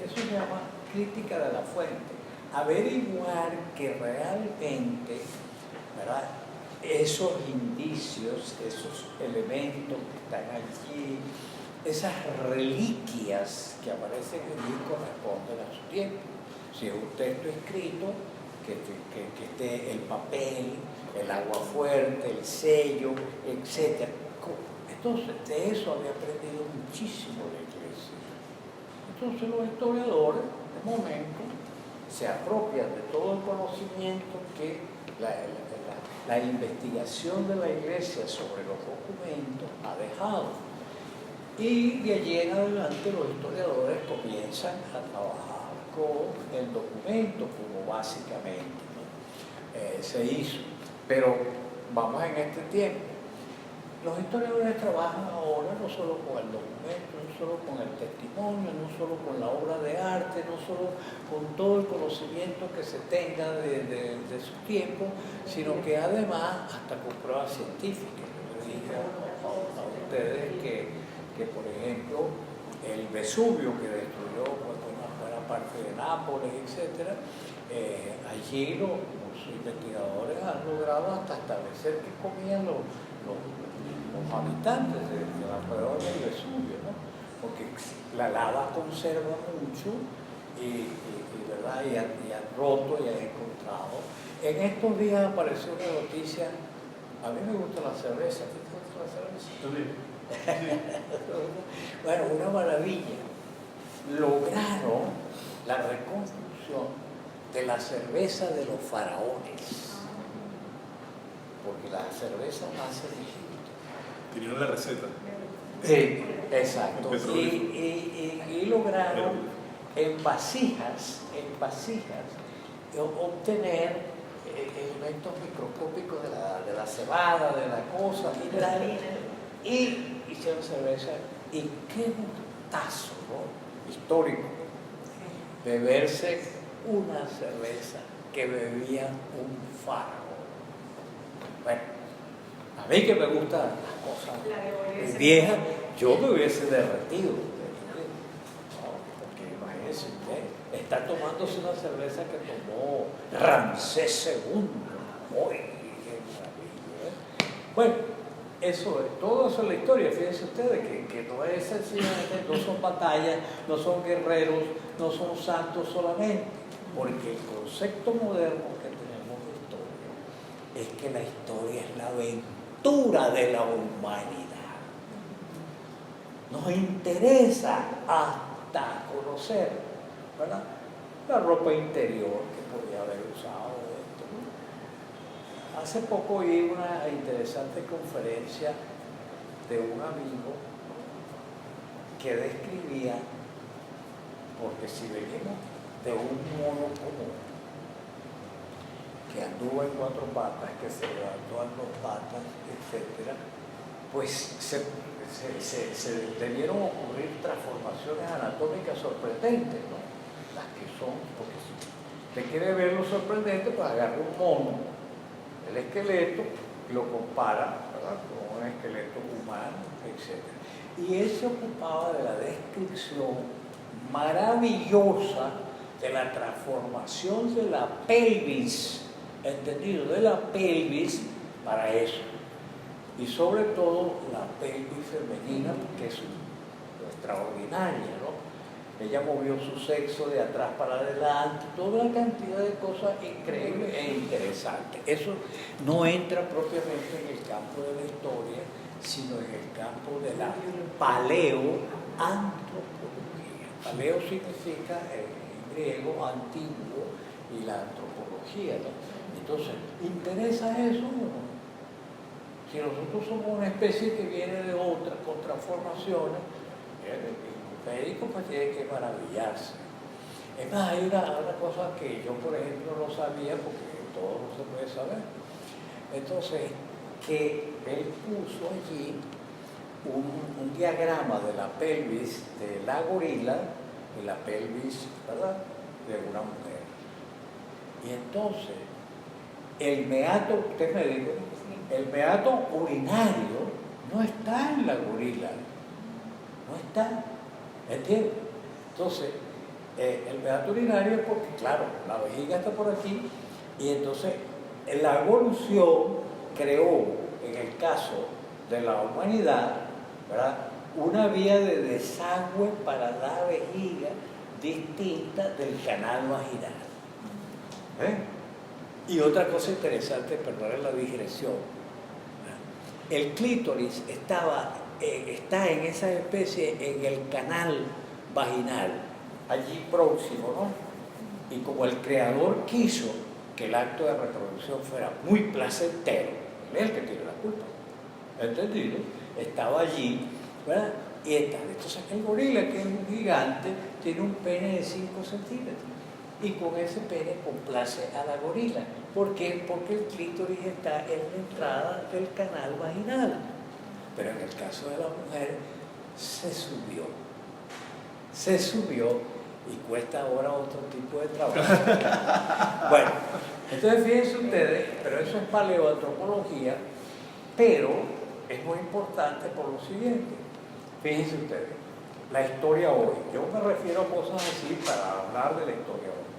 eso se llama crítica de la fuente. Averiguar que realmente, ¿verdad?, esos indicios, esos elementos que están allí, esas reliquias que aparecen allí corresponden a su tiempo. Si es un texto escrito, que esté el papel, el agua fuerte, el sello, etc. Entonces, de eso había aprendido muchísimo la Iglesia. Entonces, los historiadores, de momento, se apropian de todo el conocimiento que la investigación de la Iglesia sobre los documentos ha dejado. Y de allí en adelante los historiadores comienzan a trabajar con el documento como básicamente, ¿no? Se hizo. Pero vamos en este tiempo. Los historiadores trabajan ahora no solo con el documento, no solo con el testimonio, no solo con la obra de arte, no solo con todo el conocimiento que se tenga de su tiempo, sino que además hasta con pruebas científicas. Yo les dije a ustedes que, por ejemplo, el Vesubio, que destruyó pues, una buena parte de Nápoles, etc., allí los investigadores han logrado hasta establecer qué comían los habitantes de la prueba del Vesubio, ¿no? Porque la lava conserva mucho ¿verdad? Y han roto y han encontrado. En estos días apareció una noticia, a mí me gusta la cerveza, ¿a ti te gusta la cerveza? Bueno, una maravilla. Lograron la reconstrucción de la cerveza de los faraones, porque la cerveza nace de Egipto. Tenían la receta. Sí, exacto. Y lograron en vasijas obtener elementos microscópicos de la cebada, de la cosa, y hicieron cerveza. Y qué gustazo, ¿no? Histórico, beberse una cerveza que bebía un faraón. Bueno, a mí que me gustan las cosas viejas, yo me hubiese derretido. Porque imagínense usted, está tomándose una cerveza que tomó Ramsés II. ¡Uy, qué maravilla! Bueno, eso es, todo eso es la historia. Fíjense ustedes que no es sencillamente, no son batallas, no son guerreros, no son santos solamente, porque el concepto moderno que tenemos de historia es que la historia es la aventura de la humanidad. Nos interesa hasta conocer, ¿verdad?, la ropa interior que podía haber usado esto, ¿no? Hace poco oí una interesante conferencia de un amigo que describía, porque si venimos de un mono común que anduvo en 4 patas, que se levantó en 2 patas, etc., pues se debieron ocurrir transformaciones anatómicas sorprendentes, ¿no? Las que son, porque si usted quiere ver lo sorprendente, pues agarra un mono, el esqueleto, y lo compara, ¿verdad?, con un esqueleto humano, etc. Y él se ocupaba de la descripción maravillosa de la transformación de la pelvis, entendido, de la pelvis para eso. Y sobre todo la pelvis femenina, que es extraordinaria, ¿no? Ella movió su sexo de atrás para adelante, toda la cantidad de cosas increíbles e interesantes. Eso no entra propiamente en el campo de la historia, sino en el campo de la paleoantropología. Paleo significa en griego antiguo y la antropología, ¿no? Entonces, ¿interesa eso o no? Si nosotros somos una especie que viene de otras, con transformaciones, el médico pues tiene que maravillarse. Es más, hay una cosa que yo, por ejemplo, no sabía, porque todo no se puede saber. Entonces, que él puso allí un diagrama de la pelvis de la gorila y la pelvis, ¿verdad?, de una mujer. Y entonces, el meato, usted me dijo, el meato urinario no está en la gorila, no está, ¿entiendes? Entonces, el meato urinario es porque, claro, la vejiga está por aquí, y entonces la evolución creó, en el caso de la humanidad, ¿verdad?, una vía de desagüe para la vejiga distinta del canal vaginal. Y otra cosa interesante, perdón la digresión, el clítoris está en esa especie en el canal vaginal, allí próximo, ¿no? Y como el creador quiso que el acto de reproducción fuera muy placentero, él es el que tiene la culpa, ¿entendido? Estaba allí, ¿verdad? Y entonces el gorila, que es un gigante, tiene un pene de 5 centímetros. Y con ese pene complace a la gorila. ¿Por qué? Porque el clítoris está en la entrada del canal vaginal. Pero en el caso de la mujer, se subió y cuesta ahora otro tipo de trabajo. Bueno, entonces fíjense ustedes, pero eso es paleoantropología, pero es muy importante por lo siguiente. Fíjense ustedes, la historia hoy. Yo me refiero a cosas así para hablar de la historia hoy.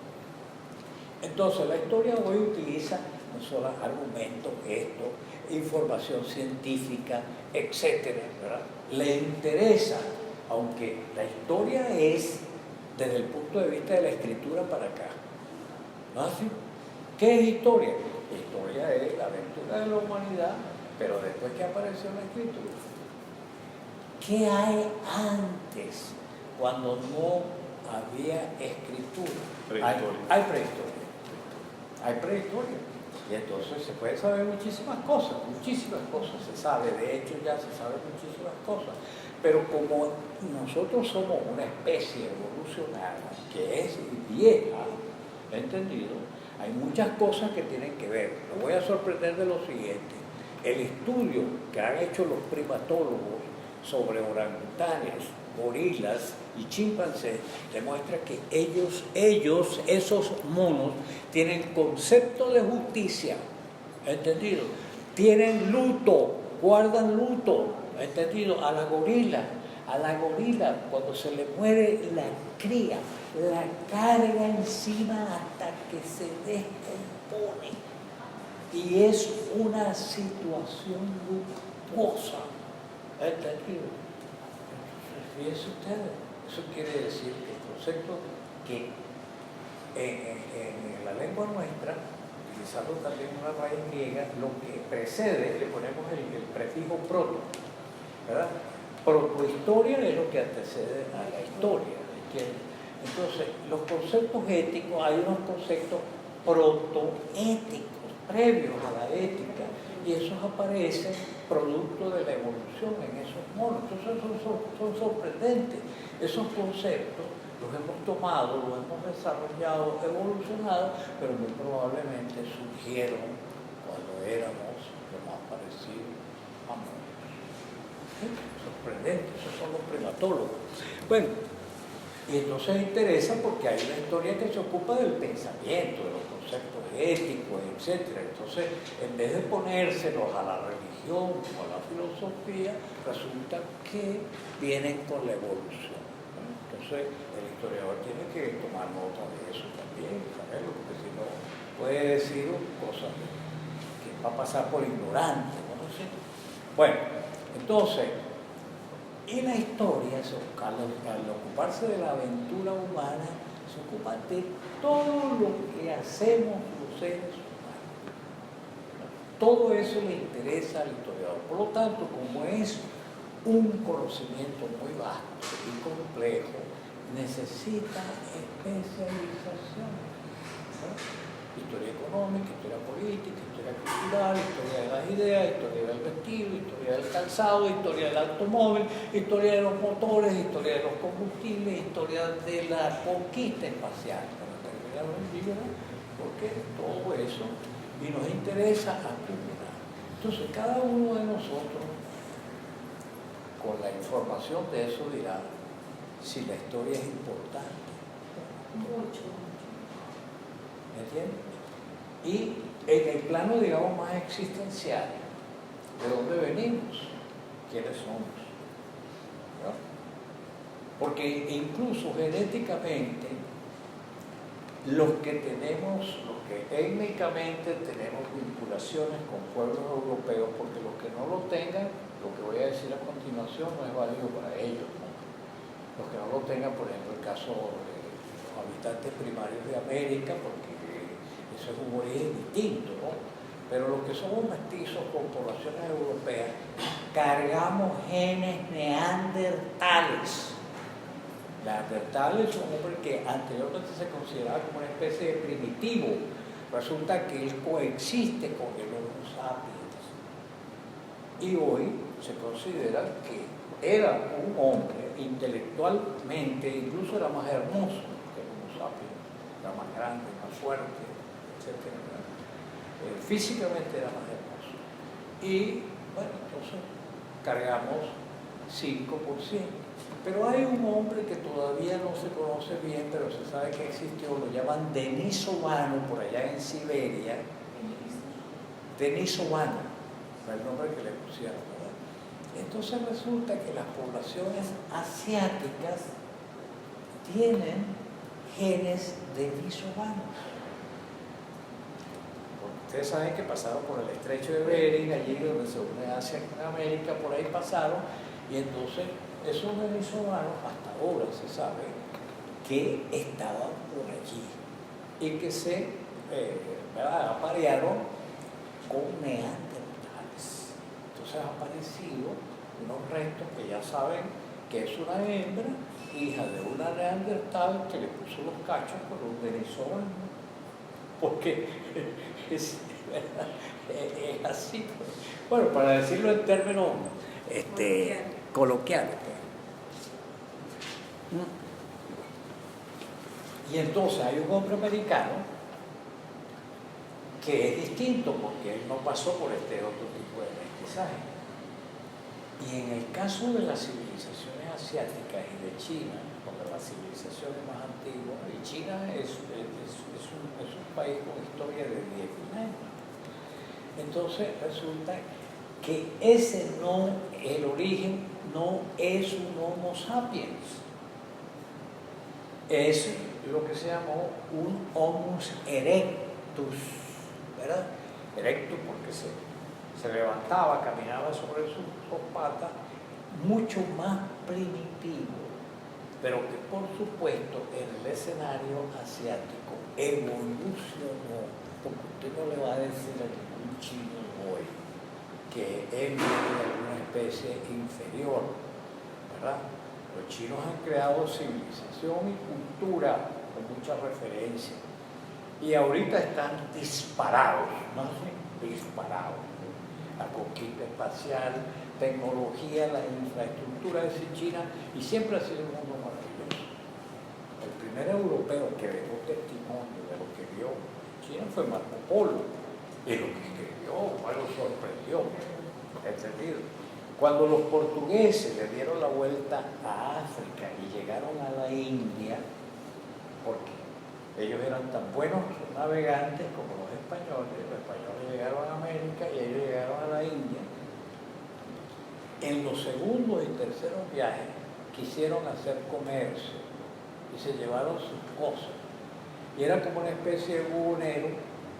Entonces, la historia hoy utiliza no solo argumentos, gestos, información científica, etcétera, ¿verdad? Le interesa, aunque la historia es desde el punto de vista de la escritura para acá. ¿No es así? ¿Qué es historia? Historia es la aventura de la humanidad, pero después que apareció la escritura. ¿Qué hay antes, cuando no había escritura? Hay prehistoria. Hay prehistoria. Y entonces se puede saber muchísimas cosas se sabe, de hecho ya se sabe muchísimas cosas. Pero como nosotros somos una especie evolucionaria que es vieja, ¿entendido? Hay muchas cosas que tienen que ver. Me voy a sorprender de lo siguiente. El estudio que han hecho los primatólogos sobre orangutanes, gorilas y chimpancés demuestra que esos monos, tienen concepto de justicia, ¿entendido? Tienen luto, guardan luto, ¿entendido? A la gorila, cuando se le muere la cría, la carga encima hasta que se descompone. Y es una situación luctuosa, ¿entendido? Fíjense ustedes, eso quiere decir que el concepto que en la lengua nuestra, utilizando también una raíz griega, lo que precede, le ponemos el prefijo proto, ¿verdad? Protohistoria es lo que antecede a la historia, ¿entiendes? Entonces, los conceptos éticos, hay unos conceptos protoéticos, previos a la ética, y esos aparecen producto de la evolución en esos monos. Entonces son sorprendentes. Esos conceptos los hemos tomado, los hemos desarrollado, evolucionado, pero muy probablemente surgieron cuando éramos lo más parecido a monos. ¿Sí? Sorprendente, esos son los primatólogos. Bueno, y entonces interesa porque hay una historia que se ocupa del pensamiento, de los conceptos éticos, etc. Entonces, en vez de ponérselos a la religión o a la filosofía, resulta que vienen con la evolución. Entonces, el historiador tiene que tomar nota de eso también, saberlo, porque si no puede decir cosas que va a pasar por ignorante, ¿no? Bueno, entonces, y la historia, al ocuparse de la aventura humana, se ocupa de todo lo que hacemos los seres humanos. Todo eso le interesa al historiador. Por lo tanto, como es un conocimiento muy vasto y complejo, necesita especialización, ¿no? Historia económica, historia política, historia cultural, historia de las ideas, historia del vestido, historia del calzado, historia del automóvil, historia de los motores, historia de los combustibles, historia de la conquista espacial, para terminar el libro, porque todo eso, y nos interesa acumular. Entonces, cada uno de nosotros, con la información de eso, dirá si la historia es importante. Mucho. ¿Me entiendes? Y en el plano, digamos, más existencial, ¿de dónde venimos? ¿Quiénes somos? ¿No? Porque incluso genéticamente los que étnicamente tenemos vinculaciones con pueblos europeos, porque los que no lo tengan, lo que voy a decir a continuación no es válido para ellos, ¿no? Los que no lo tengan, por ejemplo, el caso de los habitantes primarios de América, porque eso es un origen distinto, ¿no? Pero los que somos mestizos con poblaciones europeas, cargamos genes neandertales. Neandertales es un hombre que anteriormente se consideraba como una especie de primitivo. Resulta que él coexiste con el Homo sapiens. Y hoy se considera que era un hombre intelectualmente, incluso era más hermoso que el Homo sapiens. Era más grande, más fuerte, etc. Físicamente era más hermoso. Y bueno, entonces cargamos 5%. Pero hay un hombre que todavía no se conoce bien, pero se sabe que existió, lo llaman Denisovano, por allá en Siberia. Denisovano, fue el nombre que le pusieron, ¿verdad? Entonces resulta que las poblaciones asiáticas tienen genes denisovanos. Ustedes saben que pasaron por el estrecho de Bering, allí donde se une Asia con América, por ahí pasaron, y entonces esos denisovanos hasta ahora se sabe que estaban por allí y que se aparearon con neandertales. Entonces han aparecido unos restos que ya saben que es una hembra, hija de una neandertal que le puso los cachos con un denisovano. Porque es así. Bueno, para decirlo en términos coloquiales. Y entonces hay un hombre americano que es distinto porque él no pasó por este otro tipo de mestizaje. Y en el caso de las civilizaciones asiáticas y de China, porque las civilizaciones más antiguas, y China es un país con historia de 10.000 años. Entonces resulta que el origen no es un Homo sapiens, es lo que se llamó un Homo erectus, ¿verdad? Erectus porque se levantaba, caminaba sobre sus patas, mucho más primitivo, pero que por supuesto en el escenario asiático evolucionó, porque usted no le va a decir a ningún chino hoy que él viene de alguna especie inferior, ¿verdad? Los chinos han creado civilización y cultura con mucha referencia y ahorita están disparados, ¿no? Disparados. La conquista espacial, tecnología, la infraestructura de China, y siempre ha sido un mundo maravilloso. El primer europeo que dejó testimonio de lo que vio China fue Marco Polo, y lo que escribió lo sorprendió. ¿Entendido? Cuando los portugueses le dieron la vuelta a África y llegaron a la India, porque ellos eran tan buenos navegantes como los españoles llegaron a América y ellos llegaron a la India. En los segundos y terceros viajes quisieron hacer comercio y se llevaron sus cosas. Y era como una especie de buhonero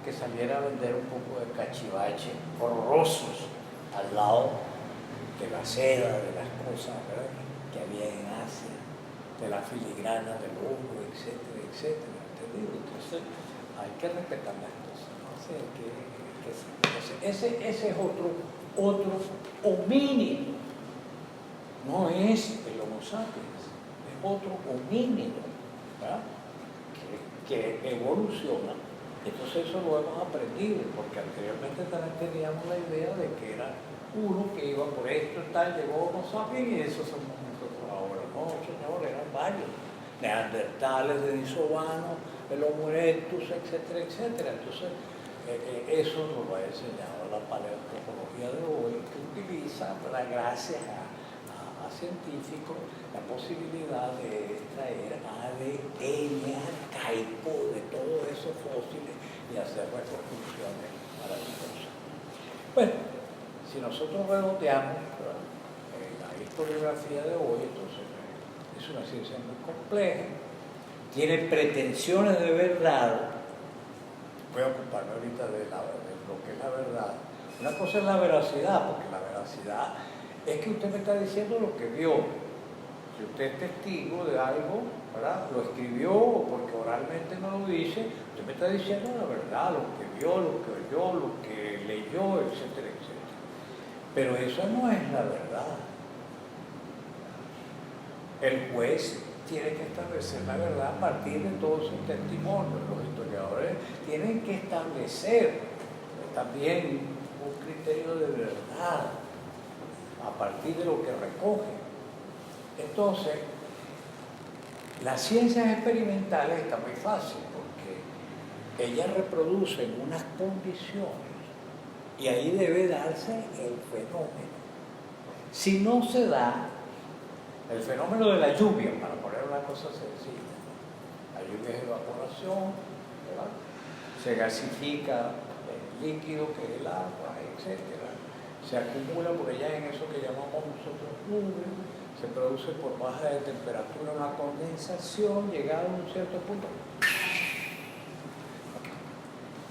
que saliera a vender un poco de cachivache horrorosos al lado de la seda, de las cosas, ¿verdad?, que había en Asia, de la filigrana del oro, etcétera, etcétera. ¿Entendido? Entonces hay que respetar las cosas, ¿no? Ese es otro homínido, no es el Homo sapiens, es otro homínido, ¿verdad?, que evoluciona. Entonces eso lo hemos aprendido, porque anteriormente también teníamos la idea de que era uno que iba por esto, tal, llegó Homo sapiens y eso somos nosotros ahora. No, señor, eran varios. Neandertales, denisovanos, el Homo erectus, etcétera, etcétera. Entonces, eso nos lo ha enseñado la paleoantropología de hoy, que utiliza, gracias a científicos, la posibilidad de extraer ADN arcaico de todos esos fósiles y hacer reconstrucciones maravillosas. Bueno, si nosotros redondeamos la historiografía de hoy, entonces es una ciencia muy compleja, tiene pretensiones de verdad. Voy a ocuparme ahorita de lo que es la verdad. Una cosa es la veracidad, porque la veracidad es que usted me está diciendo lo que vio. Si usted es testigo de algo, ¿verdad? Lo escribió o porque oralmente no lo dice, usted me está diciendo la verdad, lo que vio, lo que oyó, lo que leyó, etcétera, etcétera. Pero eso no es la verdad. El juez tiene que establecer la verdad a partir de todos sus testimonios. Los historiadores tienen que establecer también un criterio de verdad a partir de lo que recogen. Entonces, las ciencias experimentales está muy fácil porque ellas reproducen unas condiciones y ahí debe darse el fenómeno. Si no se da el fenómeno de la lluvia, para poner una cosa sencilla, la lluvia es evaporación, ¿verdad? Se gasifica el líquido que es el agua, etc. Se acumula por allá en eso que llamamos nosotros nubes, se produce por baja de temperatura una condensación, llegado a un cierto punto.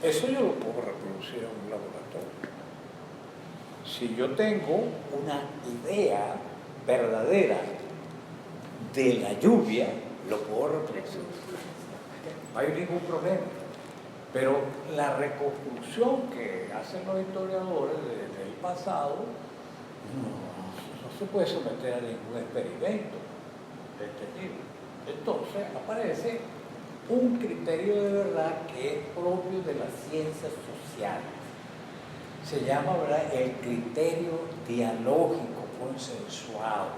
Eso yo lo puedo reproducir en un laboratorio. Si yo tengo una idea verdadera de la lluvia, lo puedo reproducir. No hay ningún problema. Pero la reconstrucción que hacen los historiadores del pasado no se puede someter a ningún experimento de este tipo. Entonces aparece un criterio de verdad que es propio de las ciencias sociales. Se llama, ¿verdad?, el criterio dialógico consensuado.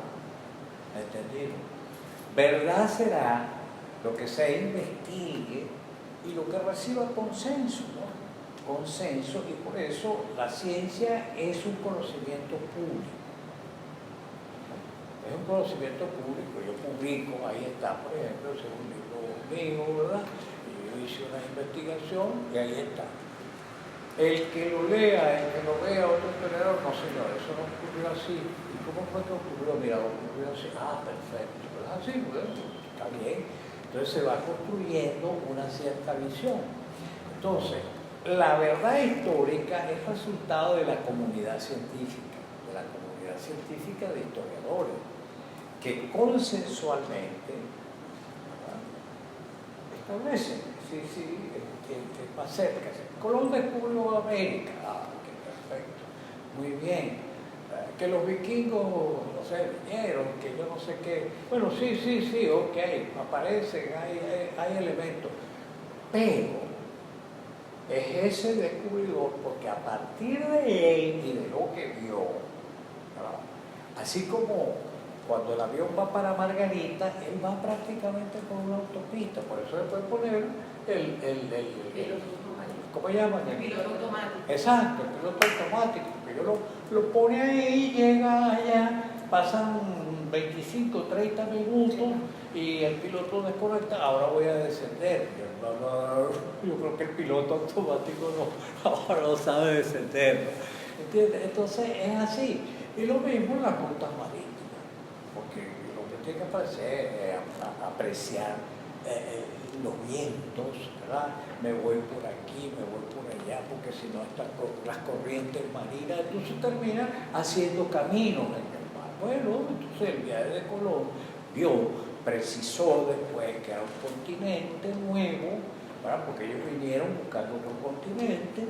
¿Entendido? Verdad será lo que se investigue y lo que reciba consenso, ¿no? Consenso, y por eso la ciencia es un conocimiento público. Es un conocimiento público. Yo publico, ahí está, por ejemplo, ese es un libro mío, ¿verdad? Y yo hice una investigación y ahí está. El que lo lea, el que lo vea, otro historiador, no señor, eso no ocurrió así. ¿Y cómo fue que ocurrió? Mira, ocurrió así. Ah, perfecto, ¿verdad? Sí, bueno, está bien. Entonces se va construyendo una cierta visión. Entonces, la verdad histórica es resultado de la comunidad científica de historiadores, que consensualmente, ¿verdad?, establecen, que más cerca. Colón descubrió América, qué perfecto, muy bien. Que los vikingos, no sé, vinieron, que yo no sé qué. Bueno, sí, ok, aparecen, hay elementos. Pero es ese descubridor, porque a partir de él y de lo que vio, ¿verdad?, así como cuando el avión va para Margarita, él va prácticamente por una autopista, por eso le puede poner ¿cómo llaman? El piloto automático. Exacto, el piloto automático, porque yo lo pone ahí, llega allá, pasan 25, 30 minutos y el piloto desconecta, ahora voy a descender. Yo creo que el piloto automático ahora no sabe descender, ¿no? ¿Entiendes? Entonces es así. Y lo mismo en las rutas marítimas, porque lo que tiene que hacer es apreciar los vientos, ¿verdad? Me voy por aquí, me voy por allá, porque si no están las corrientes marinas, entonces termina haciendo caminos en el mar. Bueno, entonces el viaje de Colón precisó después que era un continente nuevo, ¿verdad?, porque ellos vinieron buscando otro continente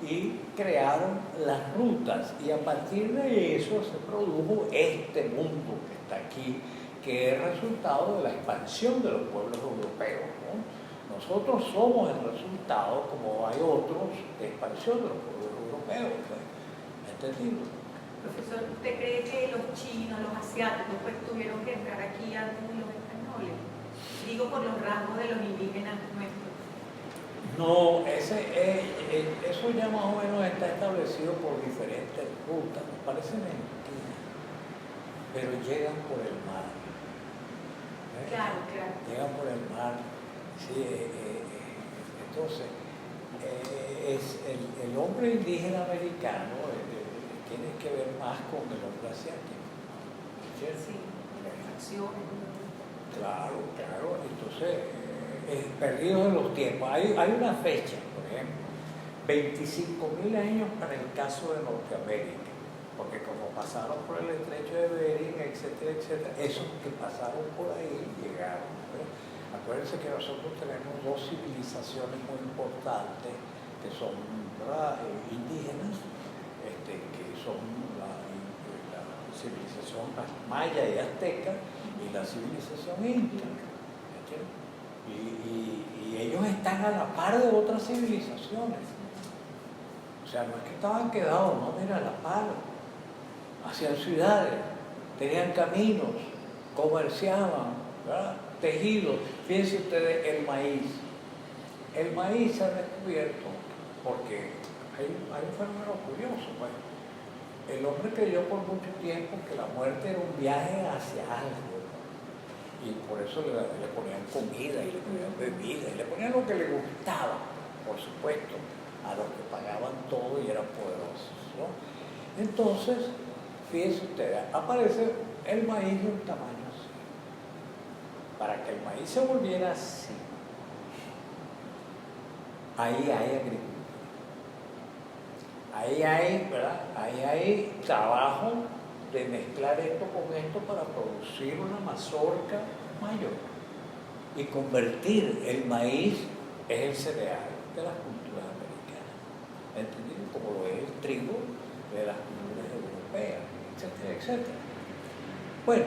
y crearon las rutas, y a partir de eso se produjo este mundo que está aquí, que es resultado de la expansión de los pueblos europeos, ¿no? Nosotros somos el resultado, como hay otros, de expansión de los pueblos europeos, ¿no? ¿Entendido? Profesor, ¿usted cree que los chinos, los asiáticos, pues tuvieron que entrar aquí antes de los españoles? Digo por los rasgos de los indígenas nuestros. No, eso ya más o menos está establecido por diferentes rutas, me parece mentira, pero llegan por el mar. Claro. Llegan por el mar, sí, entonces es el hombre indígena americano tiene que ver más con el hombre asiático, ¿cierto? Sí, la extracción. Claro, entonces perdidos en los tiempos. Hay una fecha, por ejemplo, 25.000 años para el caso de Norteamérica, porque como pasaron por el estrecho de Bering, etcétera, etcétera, esos que pasaron por ahí llegaron, ¿verdad? Acuérdense que nosotros tenemos dos civilizaciones muy importantes que son, ¿verdad?, indígenas, que son la civilización maya y azteca y la civilización inca. Y ellos están a la par de otras civilizaciones. O sea, no es que estaban quedados, no, mira, a la par. Hacían ciudades, tenían caminos, comerciaban, ¿verdad?, tejidos. Fíjense ustedes el maíz. El maíz se ha descubierto porque hay un fenómeno curioso. Pues. El hombre creyó por mucho tiempo que la muerte era un viaje hacia algo. Y por eso le ponían comida, y le ponían bebida, y le ponían lo que le gustaba, por supuesto, a los que pagaban todo y eran poderosos, ¿no? Entonces, fíjense ustedes, aparece el maíz de un tamaño así. Para que el maíz se volviera así, ahí hay agricultura. Ahí hay, ¿verdad?, ahí hay trabajo de mezclar esto con esto para producir una mazorca mayor y convertir el maíz en el cereal de las culturas americanas, ¿entendido? Como lo es el trigo de las culturas europeas, etcétera, etcétera. Bueno,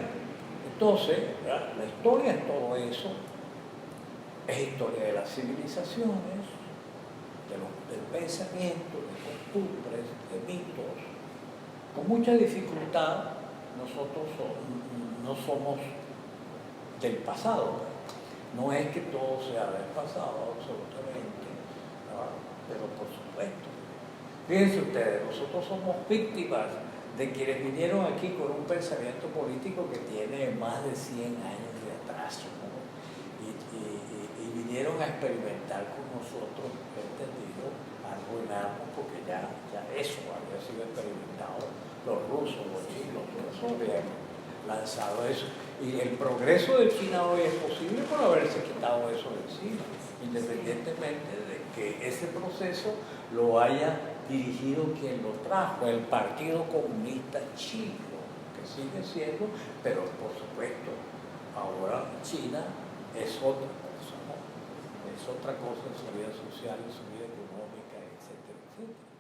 entonces, ¿verdad?, la historia es todo eso, es historia de las civilizaciones, del pensamiento, de costumbres, de mitos. Con mucha dificultad, nosotros no somos del pasado. No es que todo sea del pasado, absolutamente, ¿no? Pero por supuesto. Fíjense ustedes, nosotros somos víctimas de quienes vinieron aquí con un pensamiento político que tiene más de 100 años de atraso, ¿no? Y vinieron a experimentar con nosotros, entendido, a arruinarnos, porque ya eso había sido experimentado. Los rusos, los chinos, los habían lanzado eso. Y el progreso de China hoy es posible por haberse quitado eso de encima, independientemente de que ese proceso lo haya dirigido quien lo trajo, el Partido Comunista Chino, que sigue siendo, pero por supuesto, ahora China es otra cosa, ¿no? Es otra cosa en su vida social, en su vida económica, etcétera, etcétera.